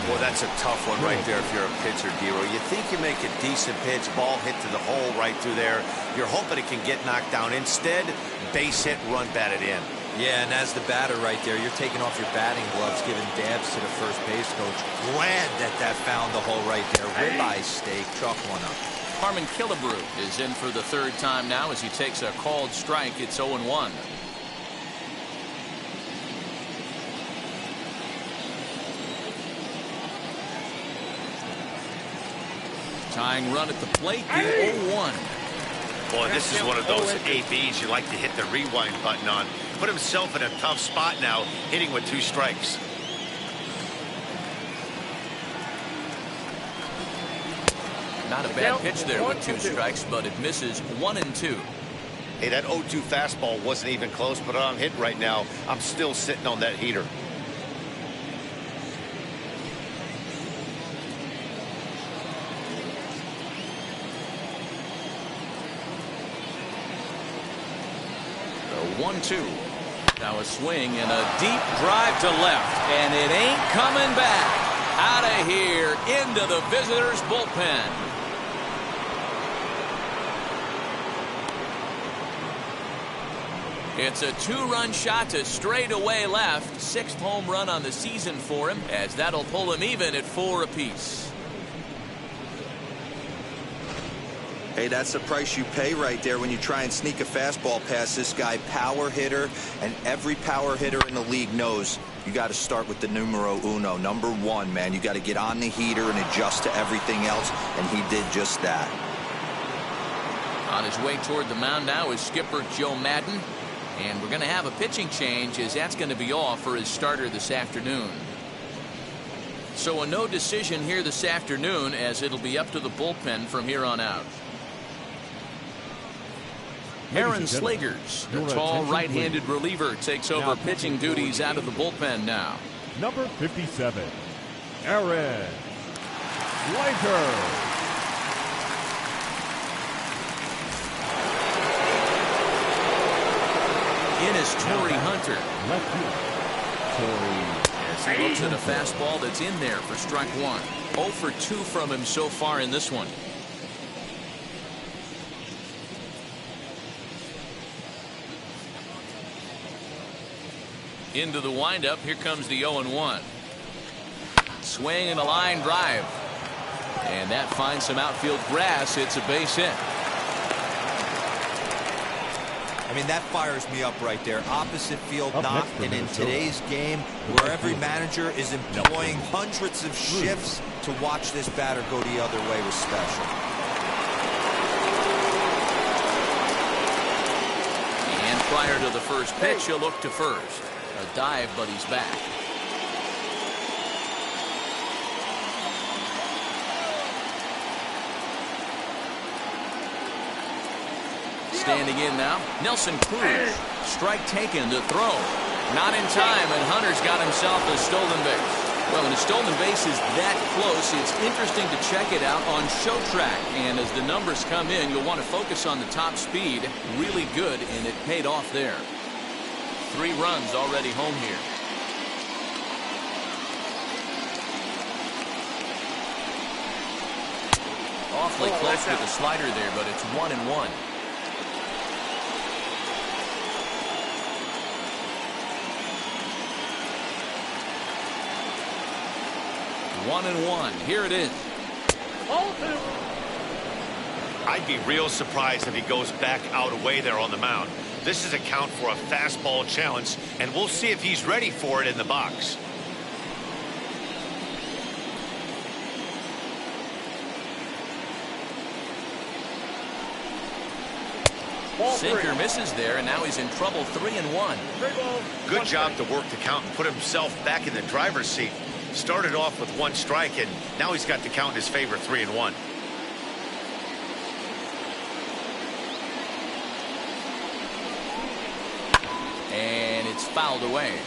Well, that's a tough one right there if you're a pitcher, Dero. You think you make a decent pitch, ball hit to the hole right through there. You're hoping it can get knocked down. Instead, base hit, run batted in. Yeah, and as the batter right there, you're taking off your batting gloves, giving dabs to the first base coach. Glad that found the hole right there. Ribeye steak, chalk one up. Carmen Killebrew is in for the third time now as he takes a called strike. It's 0-1. Tying run at the plate, the 0-1. Boy, this is one of those ABs you like to hit the rewind button on. Put himself in a tough spot now, hitting with 2 strikes. Not a bad pitch there with 2 strikes, but it misses 1-2. Hey, that 0-2 fastball wasn't even close, but I'm hit right now. I'm still sitting on that heater. The 1-2. Now a swing and a deep drive to left, and it ain't coming back. Out of here into the visitors' bullpen. It's a 2-run shot to straightaway left. 6th home run on the season for him, as that'll pull him even at 4 apiece. Hey, that's the price you pay right there when you try and sneak a fastball past this guy. Power hitter, and every power hitter in the league knows you got to start with the numero uno, number 1, man. You got to get on the heater and adjust to everything else, and he did just that. On his way toward the mound now is skipper Joe Madden. And we're going to have a pitching change, as that's going to be off for his starter this afternoon. So a no decision here this afternoon, as it'll be up to the bullpen from here on out. Aaron Slegers, the tall right-handed reliever, takes over pitching duties out of the bullpen now. Number 57, Aaron Slegers. In is Torrey Hunter. Left field. As he looks at a fastball that's in there for strike 1. 0 for 2 from him so far in this one. Into the windup. Here comes the 0-1. Swing and a line drive. And that finds some outfield grass. It's a base hit. I mean, that fires me up right there. Opposite field knock, and in today's game, where every manager is employing hundreds of shifts to watch this batter go the other way was special. And prior to the first pitch, he'll look to first. A dive, but he's back. Standing in now, Nelson Cruz. Strike taken to throw. Not in time, and Hunter's got himself a stolen base. Well, when a stolen base is that close, it's interesting to check it out on show track. And as the numbers come in, you'll want to focus on the top speed. Really good, and it paid off there. 3 runs already home here. Awfully close with the slider there, but it's 1-1. 1-1. Here it is. I'd be real surprised if he goes back out away there on the mound. This is a count for a fastball challenge, and we'll see if he's ready for it in the box. Sinker misses there, and now he's in trouble. 3-1. Good job to work the count and put himself back in the driver's seat. Started off with 1 strike, and now he's got the count in his favor. 3-1. And it's fouled away.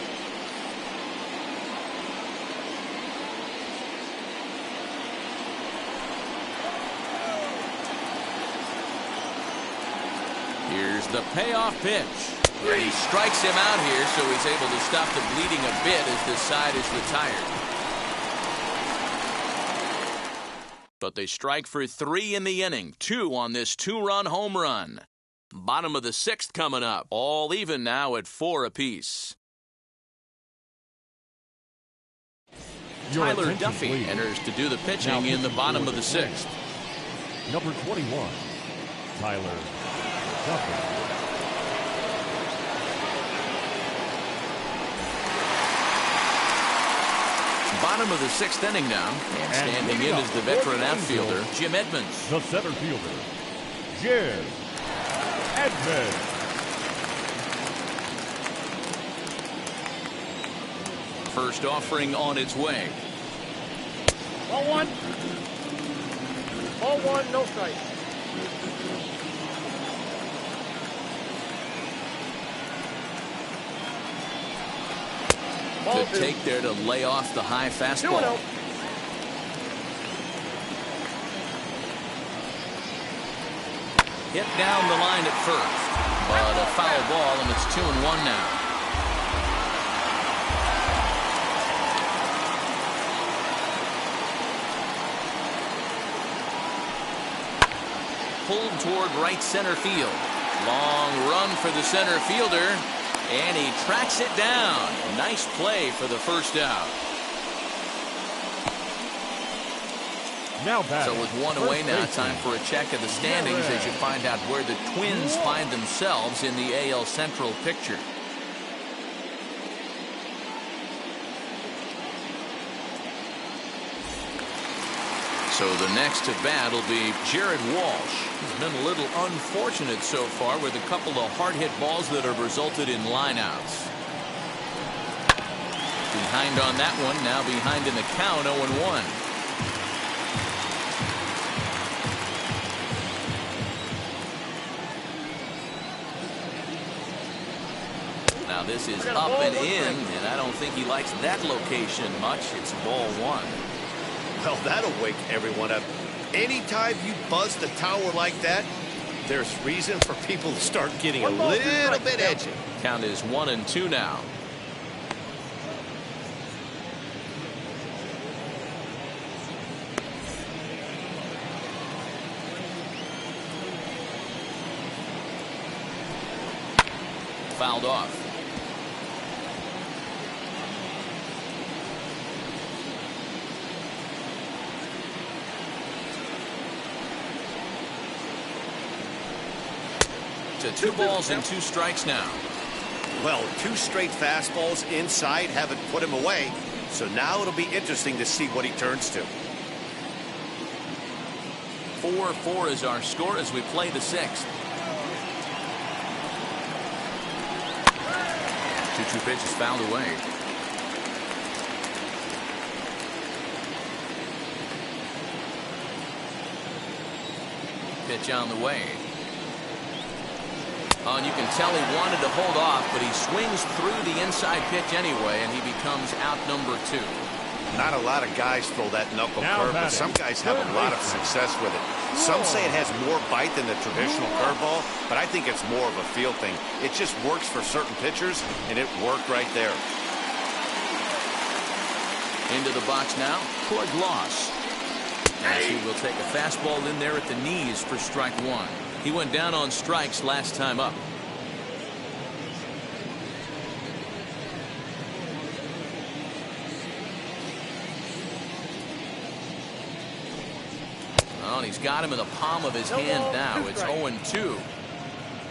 Here's the payoff pitch. And he strikes him out here, so he's able to stop the bleeding a bit as this side is retired. But they strike for 3 in the inning. 2 on this 2-run home run. Bottom of the 6th coming up. All even now at 4 apiece. Tyler Duffy enters to do the pitching in the bottom of the 6th. Number 21, Tyler Duffy. Bottom of the 6th inning now. And standing in is the veteran outfielder, Jim Edmonds. The center fielder, Jim Edmonds. First offering on its way. Ball 1. Ball 1, no strike. Good take there to lay off the high fastball. 2-0. Hit down the line at first, but a foul ball, and it's 2-1 now. Pulled toward right center field. Long run for the center fielder. And he tracks it down. Nice play for the first out. Now back. So with 1 away now, time for a check of the standings as you find out where the Twins find themselves in the AL Central picture. So the next to bat will be Jared Walsh. He's been a little unfortunate so far with a couple of hard-hit balls that have resulted in lineouts. Behind on that one, now behind in the count, 0-1. Now this is up and in, and I don't think he likes that location much. It's ball 1. Well, that'll wake everyone up. Anytime you buzz the tower like that, there's reason for people to start getting a little bit edgy. Count is 1-2 now. Fouled off. To 2 balls and 2 strikes now. Well, 2 straight fastballs inside haven't put him away. So now it'll be interesting to see what he turns to. 4-4 is our score as we play the 6th. 2-2 pitch is fouled away. Pitch on the way. Oh, and you can tell he wanted to hold off, but he swings through the inside pitch anyway, and he becomes out number 2. Not a lot of guys throw that knuckle curve, but some guys have a lot of success with it. Some say it has more bite than the traditional curveball, but I think it's more of a feel thing. It just works for certain pitchers, and it worked right there. Into the box now, Walsh. As he will take a fastball in there at the knees for strike 1. He went down on strikes last time up. Oh, and he's got him in the palm of his hand now. It's 0-2.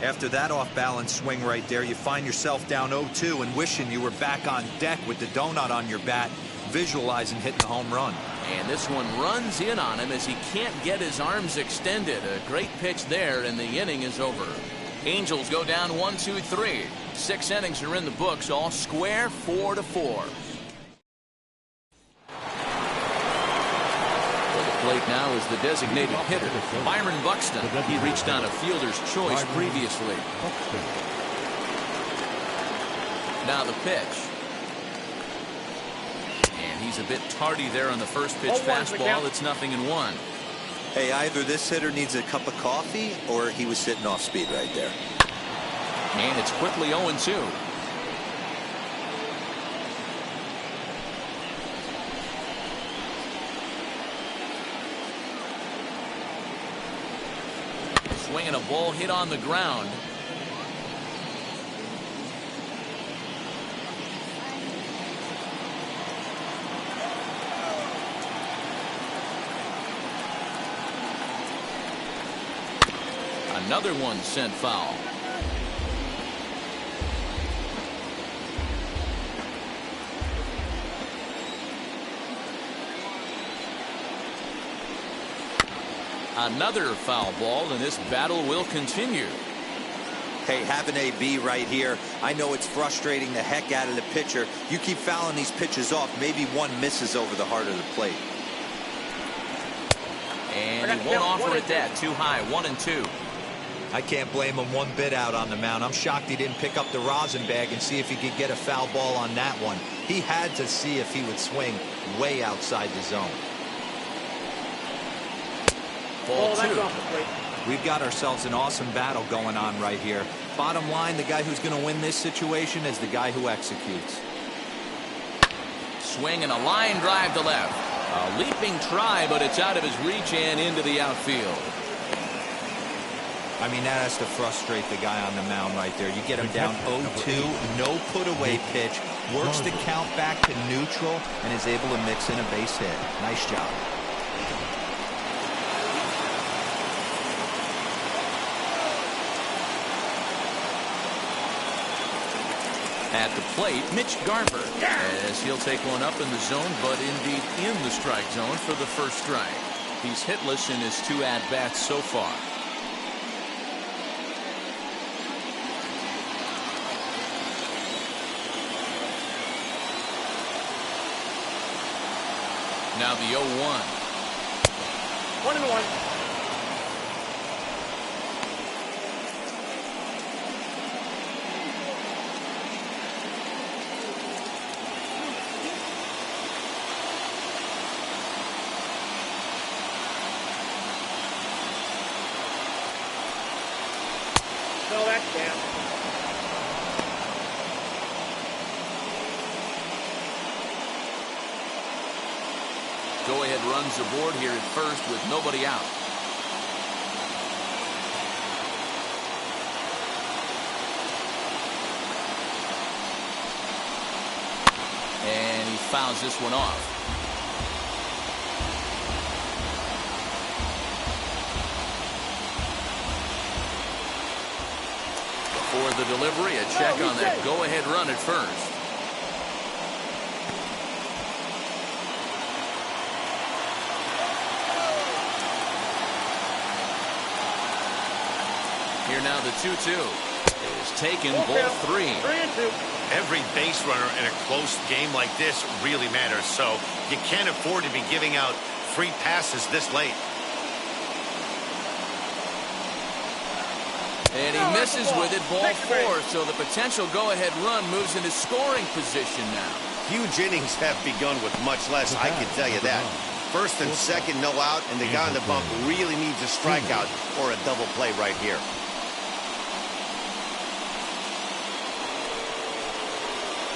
After that off-balance swing right there, you find yourself down 0-2 and wishing you were back on deck with the donut on your bat, visualizing hitting a home run. And this one runs in on him as he can't get his arms extended. A great pitch there, and the inning is over. Angels go down 1-2-3. 6 innings are in the books, all square, 4-4. Plate now is the designated hitter, Byron Buxton. He reached on a fielder's choice previously. Now the pitch. And he's a bit tardy there on the first pitch fastball. It's 0-1. Hey, either this hitter needs a cup of coffee or he was sitting off speed right there. And it's quickly 0-2. Swinging a ball hit on the ground. Another one sent foul. Another foul ball, and this battle will continue. Hey, have an AB right here. I know it's frustrating the heck out of the pitcher. You keep fouling these pitches off, maybe one misses over the heart of the plate. And he won't offer it that. Too high, 1-2. I can't blame him one bit out on the mound. I'm shocked he didn't pick up the rosin bag and see if he could get a foul ball on that one. He had to see if he would swing way outside the zone. Ball 2. We've got ourselves an awesome battle going on right here. Bottom line, the guy who's going to win this situation is the guy who executes. Swing and a line drive to left. A leaping try, but it's out of his reach and into the outfield. I mean, that has to frustrate the guy on the mound right there. You get him down 0-2, no put-away pitch, works the count back to neutral, and is able to mix in a base hit. Nice job. At the plate, Mitch Garver, as he'll take one up in the zone, but indeed in the strike zone for the first strike. He's hitless in his 2 at-bats so far. Now the 0-1. 1-1. No, that's down. Go-ahead runs aboard here at first with nobody out. And he fouls this one off. For the delivery, a check on that go-ahead run at first. Here now the 2-2 is taken, ball 3. Every base runner in a close game like this really matters, so you can't afford to be giving out free passes this late. And he misses with it, ball 4, so the potential go-ahead run moves into scoring position now. Huge innings have begun with much less, I can tell you that. First and second, no out, and the guy on the bump really needs a strikeout or a double play right here.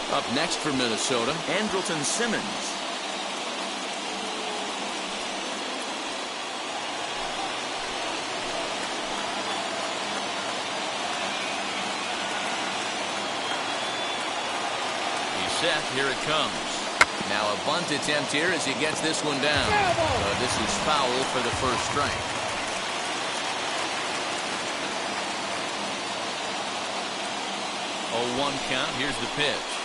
Up next for Minnesota, Andrelton Simmons. He's set. Here it comes. Now a bunt attempt here as he gets this one down. This is foul for the first strike. Oh, 1 count. Here's the pitch.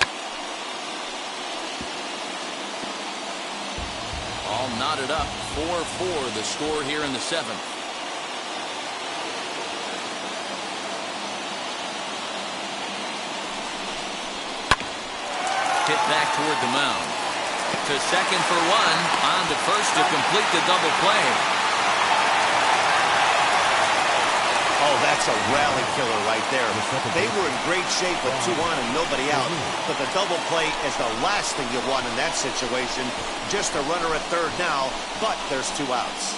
All knotted up. 4-4 the score here in the 7th. Hit back toward the mound. To second for 1. On to first to complete the double play. Oh, that's a rally killer right there. They were in great shape with 2 on and nobody out. But the double play is the last thing you want in that situation. Just a runner at third now, but there's 2 outs.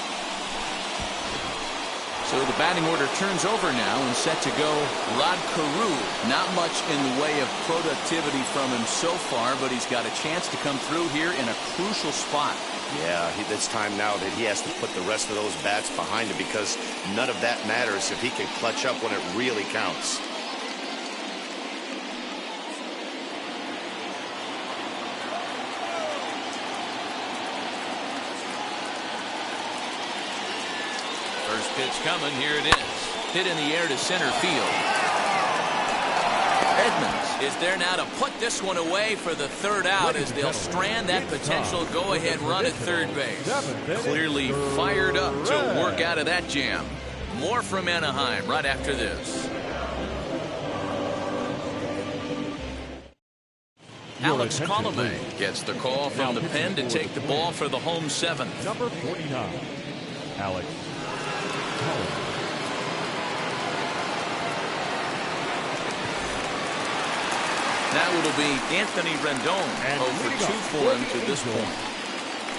So the batting order turns over now and set to go Rod Carew. Not much in the way of productivity from him so far, but he's got a chance to come through here in a crucial spot. Yeah, it's time now that he has to put the rest of those bats behind him because none of that matters if he can clutch up when it really counts. First pitch coming. Here it is. Hit in the air to center field. Edmonds is there now to put this one away for the 3rd out as they'll strand that potential go-ahead run at third base. Clearly fired up to work out of that jam. More from Anaheim right after this. Alex Colomé gets the call from the pen to take the ball for the home 7th. Number 49, Alex Colomé. Now it'll be Anthony Rendon over 2 for him to this point.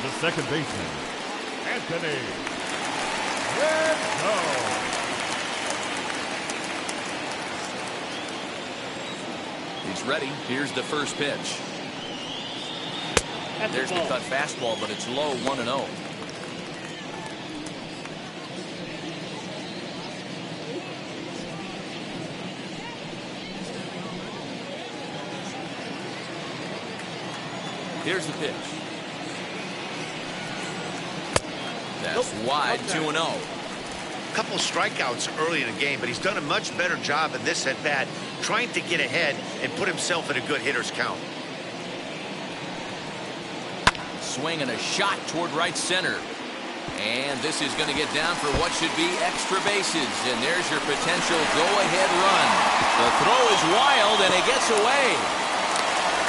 The second baseman, Anthony Rendon. He's ready. Here's the first pitch. There's the cut fastball, but it's low, 1-0. Here's the pitch. That's wide, 2-0. Couple strikeouts early in the game, but he's done a much better job in this at bat, trying to get ahead and put himself in a good hitter's count. Swing and a shot toward right center. And this is going to get down for what should be extra bases. And there's your potential go-ahead run. The throw is wild, and it gets away.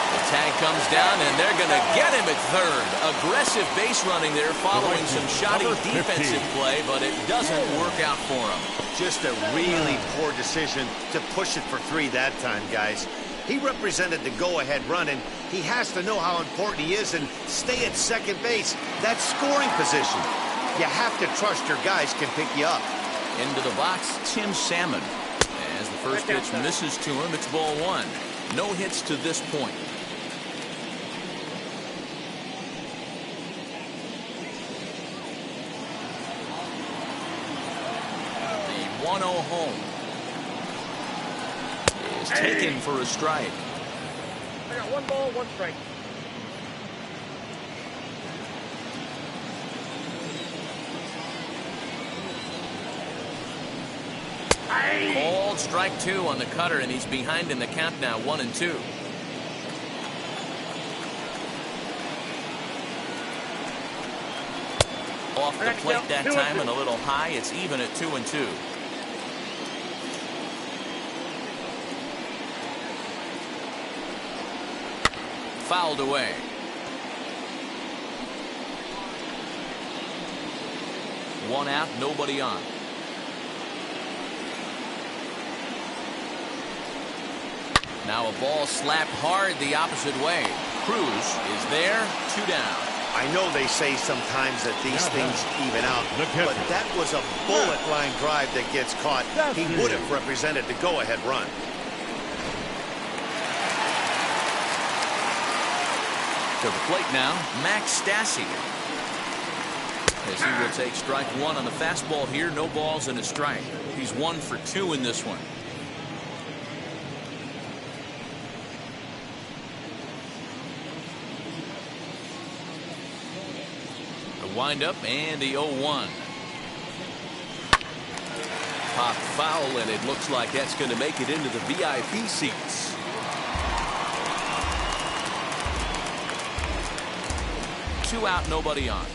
The tag comes down, and they're going to get him at third. Aggressive base running there following some shoddy defensive play, but it doesn't work out for him. Just a really poor decision to push it for 3 that time, guys. He represented the go-ahead run, and he has to know how important he is and stay at second base. That's scoring position. You have to trust your guys can pick you up. Into the box, Tim Salmon. As the first pitch misses to him, it's ball 1. No hits to this point. The 1-0 home is taken for a strike. I got 1 ball, 1 strike. Called strike 2 on the cutter, and he's behind in the count now, 1-2. Off the plate that time and a little high. It's even at 2-2. fouled away. One out, nobody on. Now a ball slapped hard the opposite way. Cruz is there, 2 down. I know they say sometimes that these things even out, but that was a bullet line drive that gets caught. He would have represented the go-ahead run. To the plate now, Stassi. As he will take strike 1 on the fastball here. No balls and a strike. He's 1 for 2 in this one. Wind up and the 0-1. Pop foul, and it looks like that's going to make it into the VIP seats. Two out, nobody on.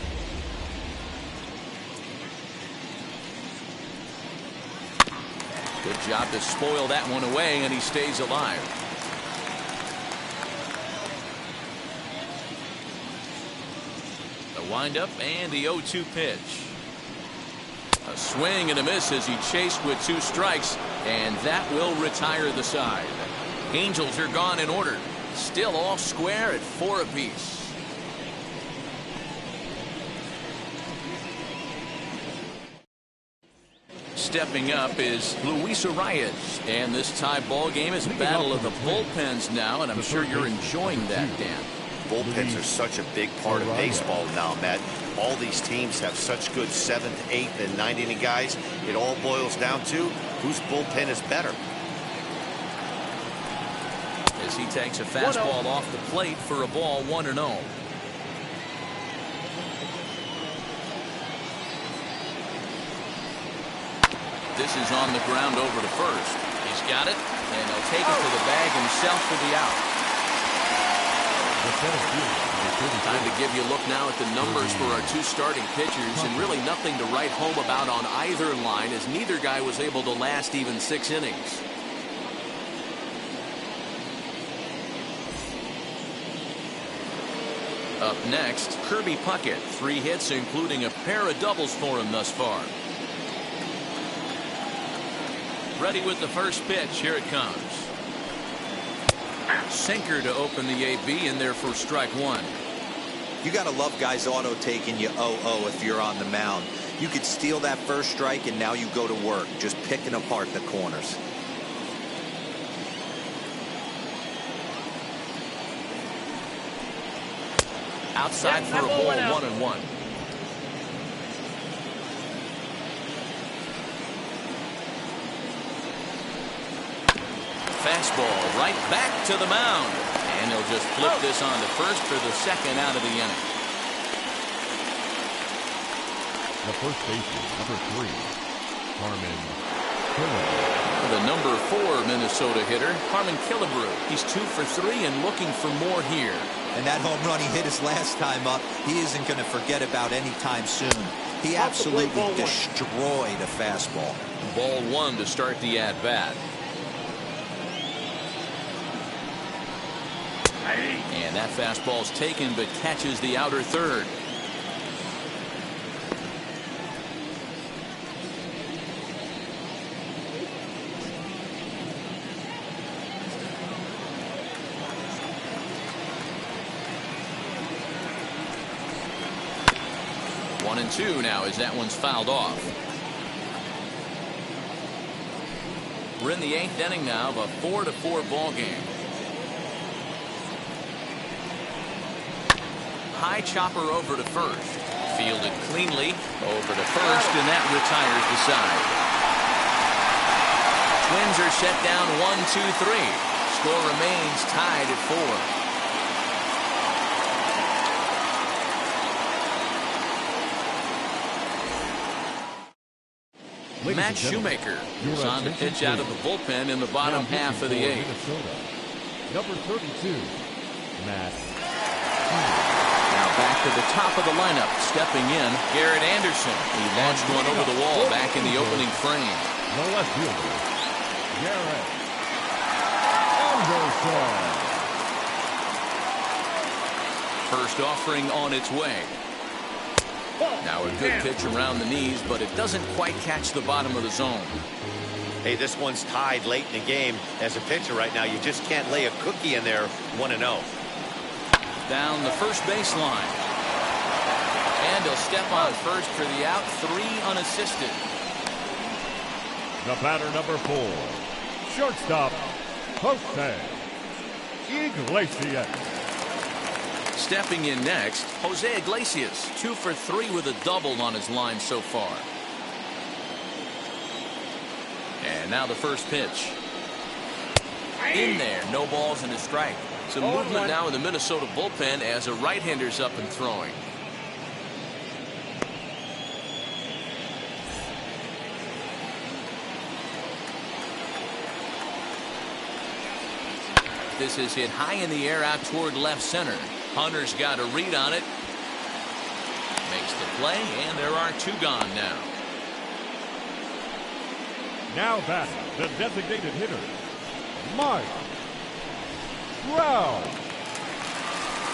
Good job to spoil that one away, and he stays alive. Wind up and the 0-2 pitch. A swing and a miss as he chased with 2 strikes, and that will retire the side. Angels are gone in order. Still all square at 4 apiece. Stepping up is Luis Arias, and this tie ball game is a battle of the bullpens now, and I'm sure you're enjoying that, Dan. Bullpens are such a big part of baseball now, Matt. All these teams have such good 7th, 8th, and 9th inning guys. It all boils down to whose bullpen is better. As he takes a fastball off the plate for a ball, 1-0. This is on the ground over to first. He's got it, and he'll take it to the bag himself for the out. Time to give you a look now at the numbers for our 2 starting pitchers, and really nothing to write home about on either line, as neither guy was able to last even 6 innings. Up next, Kirby Puckett. 3 hits, including a pair of doubles for him thus far. Ready with the first pitch. Here it comes. Sinker to open the AB, in there for strike 1. You got to love guys auto taking you 0-0 if you're on the mound. You could steal that first strike, and now you go to work just picking apart the corners. Outside for a ball, 1-1. Fastball right back to the mound, and they'll just flip this on to first for the 2nd out of the inning. The first baseman, number 3, Carmen Killebrew. The number 4 Minnesota hitter, Carmen Killebrew. He's 2 for 3 and looking for more here. And that home run he hit his last time up, he isn't going to forget about any time soon. He absolutely destroyed a fastball. Ball 1 to start the at-bat. And that fastball's taken, but catches the outer third. One and 2 now as that one's fouled off. We're in the 8th inning now of a 4-4 ball game. High chopper over to first. Fielded cleanly over to first, and that retires the side. Twins are set down 1-2-3. Score remains tied at 4. Matt Shoemaker is on the pitch out of the bullpen in the bottom half of the 8th. Number 32, Matt. Now back to the top of the lineup. Stepping in, Garrett Anderson. He launched one over the wall back in the opening frame. The left fielder, Garrett Anderson. First offering on its way. Now a good pitch around the knees, but it doesn't quite catch the bottom of the zone. Hey, this one's tied late in the game. As a pitcher right now, you just can't lay a cookie in there 1-0. Down the first baseline. And he'll step on first for the out. 3 unassisted. The batter, number 4, shortstop, Jose Iglesias. Stepping in next, Jose Iglesias, 2 for 3 with a double on his line so far. And now the first pitch. In there, no balls and a strike. Some movement now in the Minnesota bullpen as a right-hander's up and throwing. This is hit high in the air out toward left center. Hunter's got a read on it. Makes the play, and there are 2 gone now. Now batting, the designated hitter, Mike Trout.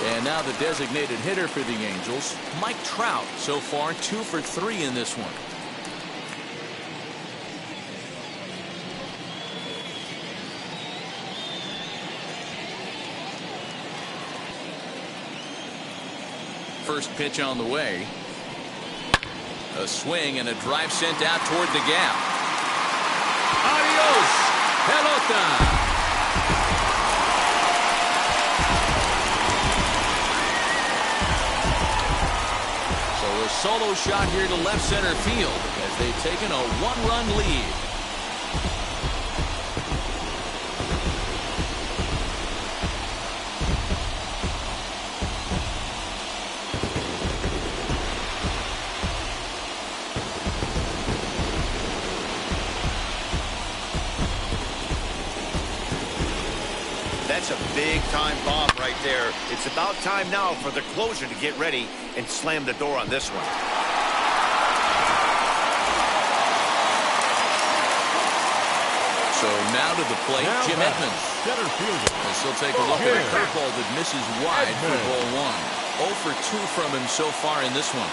And now the designated hitter for the Angels, Mike Trout. So far 2 for 3 in this one. First pitch on the way. A swing and a drive sent out toward the gap. Adios, pelota. So a solo shot here to left center field as they've taken a 1-run lead. That's a big-time bomb right there. It's about time now for the closer to get ready and slam the door on this one. So now to the plate, Now Jim back, Edmonds. center fielder. As he'll take a look at a curveball that misses wide for Edmonds. ball 1. 0 for 2 from him so far in this one.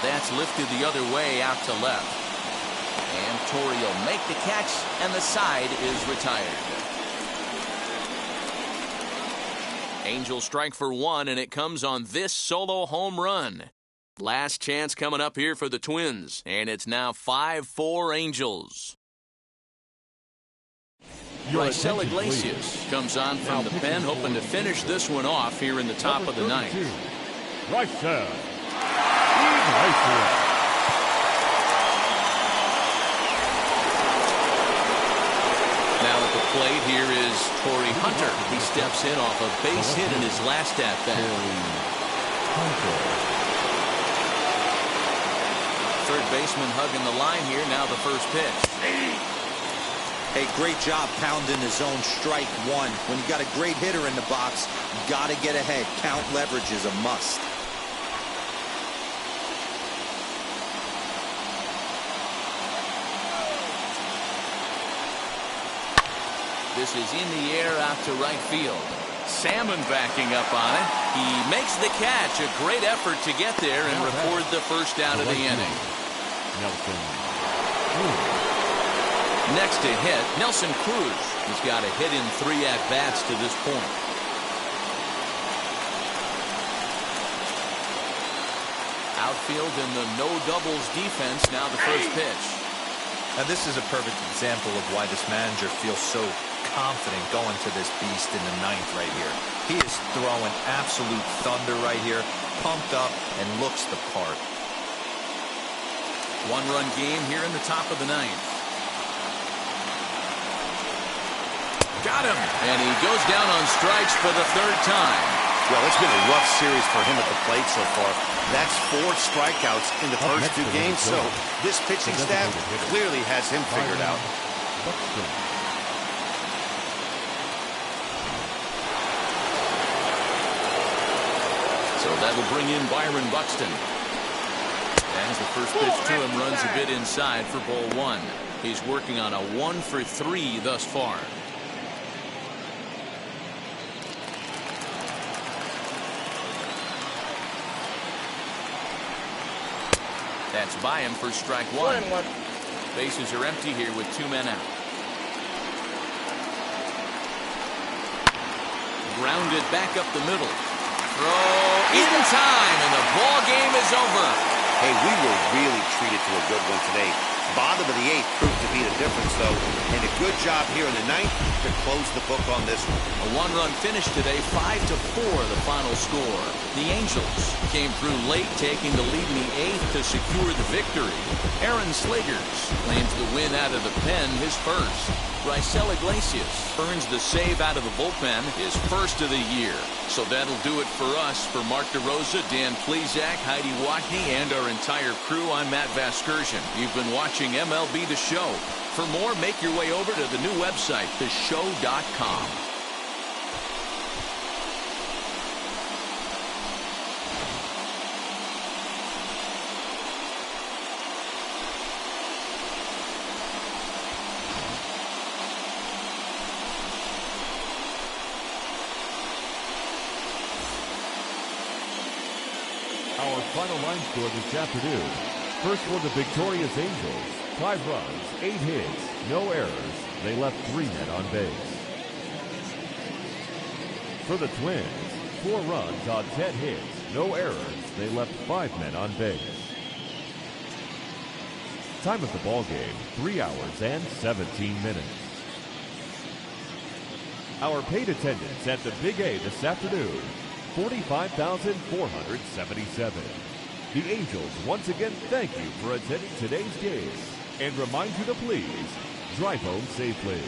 That's lifted the other way out to left. And Torrey will make the catch, and the side is retired. Angels strike for 1, and it comes on this solo home run. Last chance coming up here for the Twins, and it's now 5-4 Angels. Raisel Iglesias comes on from the pen, hoping to finish this one off here in the top of the ninth. Raisel Iglesias. Now at the plate here is Torrey Hunter. He steps in off a base hit in his last at-bat. Third baseman hugging the line here. Now the first pitch. Hey, great job pounding the zone strike 1. When you got a great hitter in the box, you got to get ahead. Count leverage is a must. This is in the air out to right field. Salmon backing up on it. He makes the catch. A great effort to get there and record the first out of the inning. Next to hit, Nelson Cruz. He's got a hit in 3 at-bats to this point. Outfield in the no doubles defense. Now the first pitch. Now this is a perfect example of why this manager feels so confident going to this beast in the 9th right here. He is throwing absolute thunder right here, pumped up and looks the part. 1-run game here in the top of the 9th. Got him! And he goes down on strikes for the 3rd time. Well, it's been a rough series for him at the plate so far. That's 4 strikeouts in the first 2 games, so this pitching staff clearly has him figured out. So that'll bring in Byron Buxton. And As the first pitch to him runs a bit inside for ball one. He's working on a 1 for 3 thus far. That's by him for strike one. Bases are empty here with 2 men out. Grounded back up the middle. Throw in time, and the ball game is over. Hey, we were really treated to a good one today. Bottom of the 8th proved to be the difference, though, and a good job here in the 9th to close the book on this one. A 1-run finish today, 5-4 the final score. The Angels came through late, taking the lead in the 8th to secure the victory. Aaron Slegers claims the win out of the pen, his first. Iglesias earns the save out of the bullpen, his first of the year. So that'll do it for us. For Mark DeRosa, Dan Plesac, Heidi Watney, and our entire crew, I'm Matt Vasgersian. You've been watching MLB The Show. For more, make your way over to the new website, theshow.com. Our final line score this afternoon. First for the victorious Angels, 5 runs, 8 hits, no errors. They left 3 men on base. For the Twins, 4 runs on 10 hits, no errors. They left 5 men on base. Time of the ball game, 3 hours and 17 minutes. Our paid attendance at the Big A this afternoon, 45,477. The Angels once again thank you for attending today's game and remind you to please drive home safely.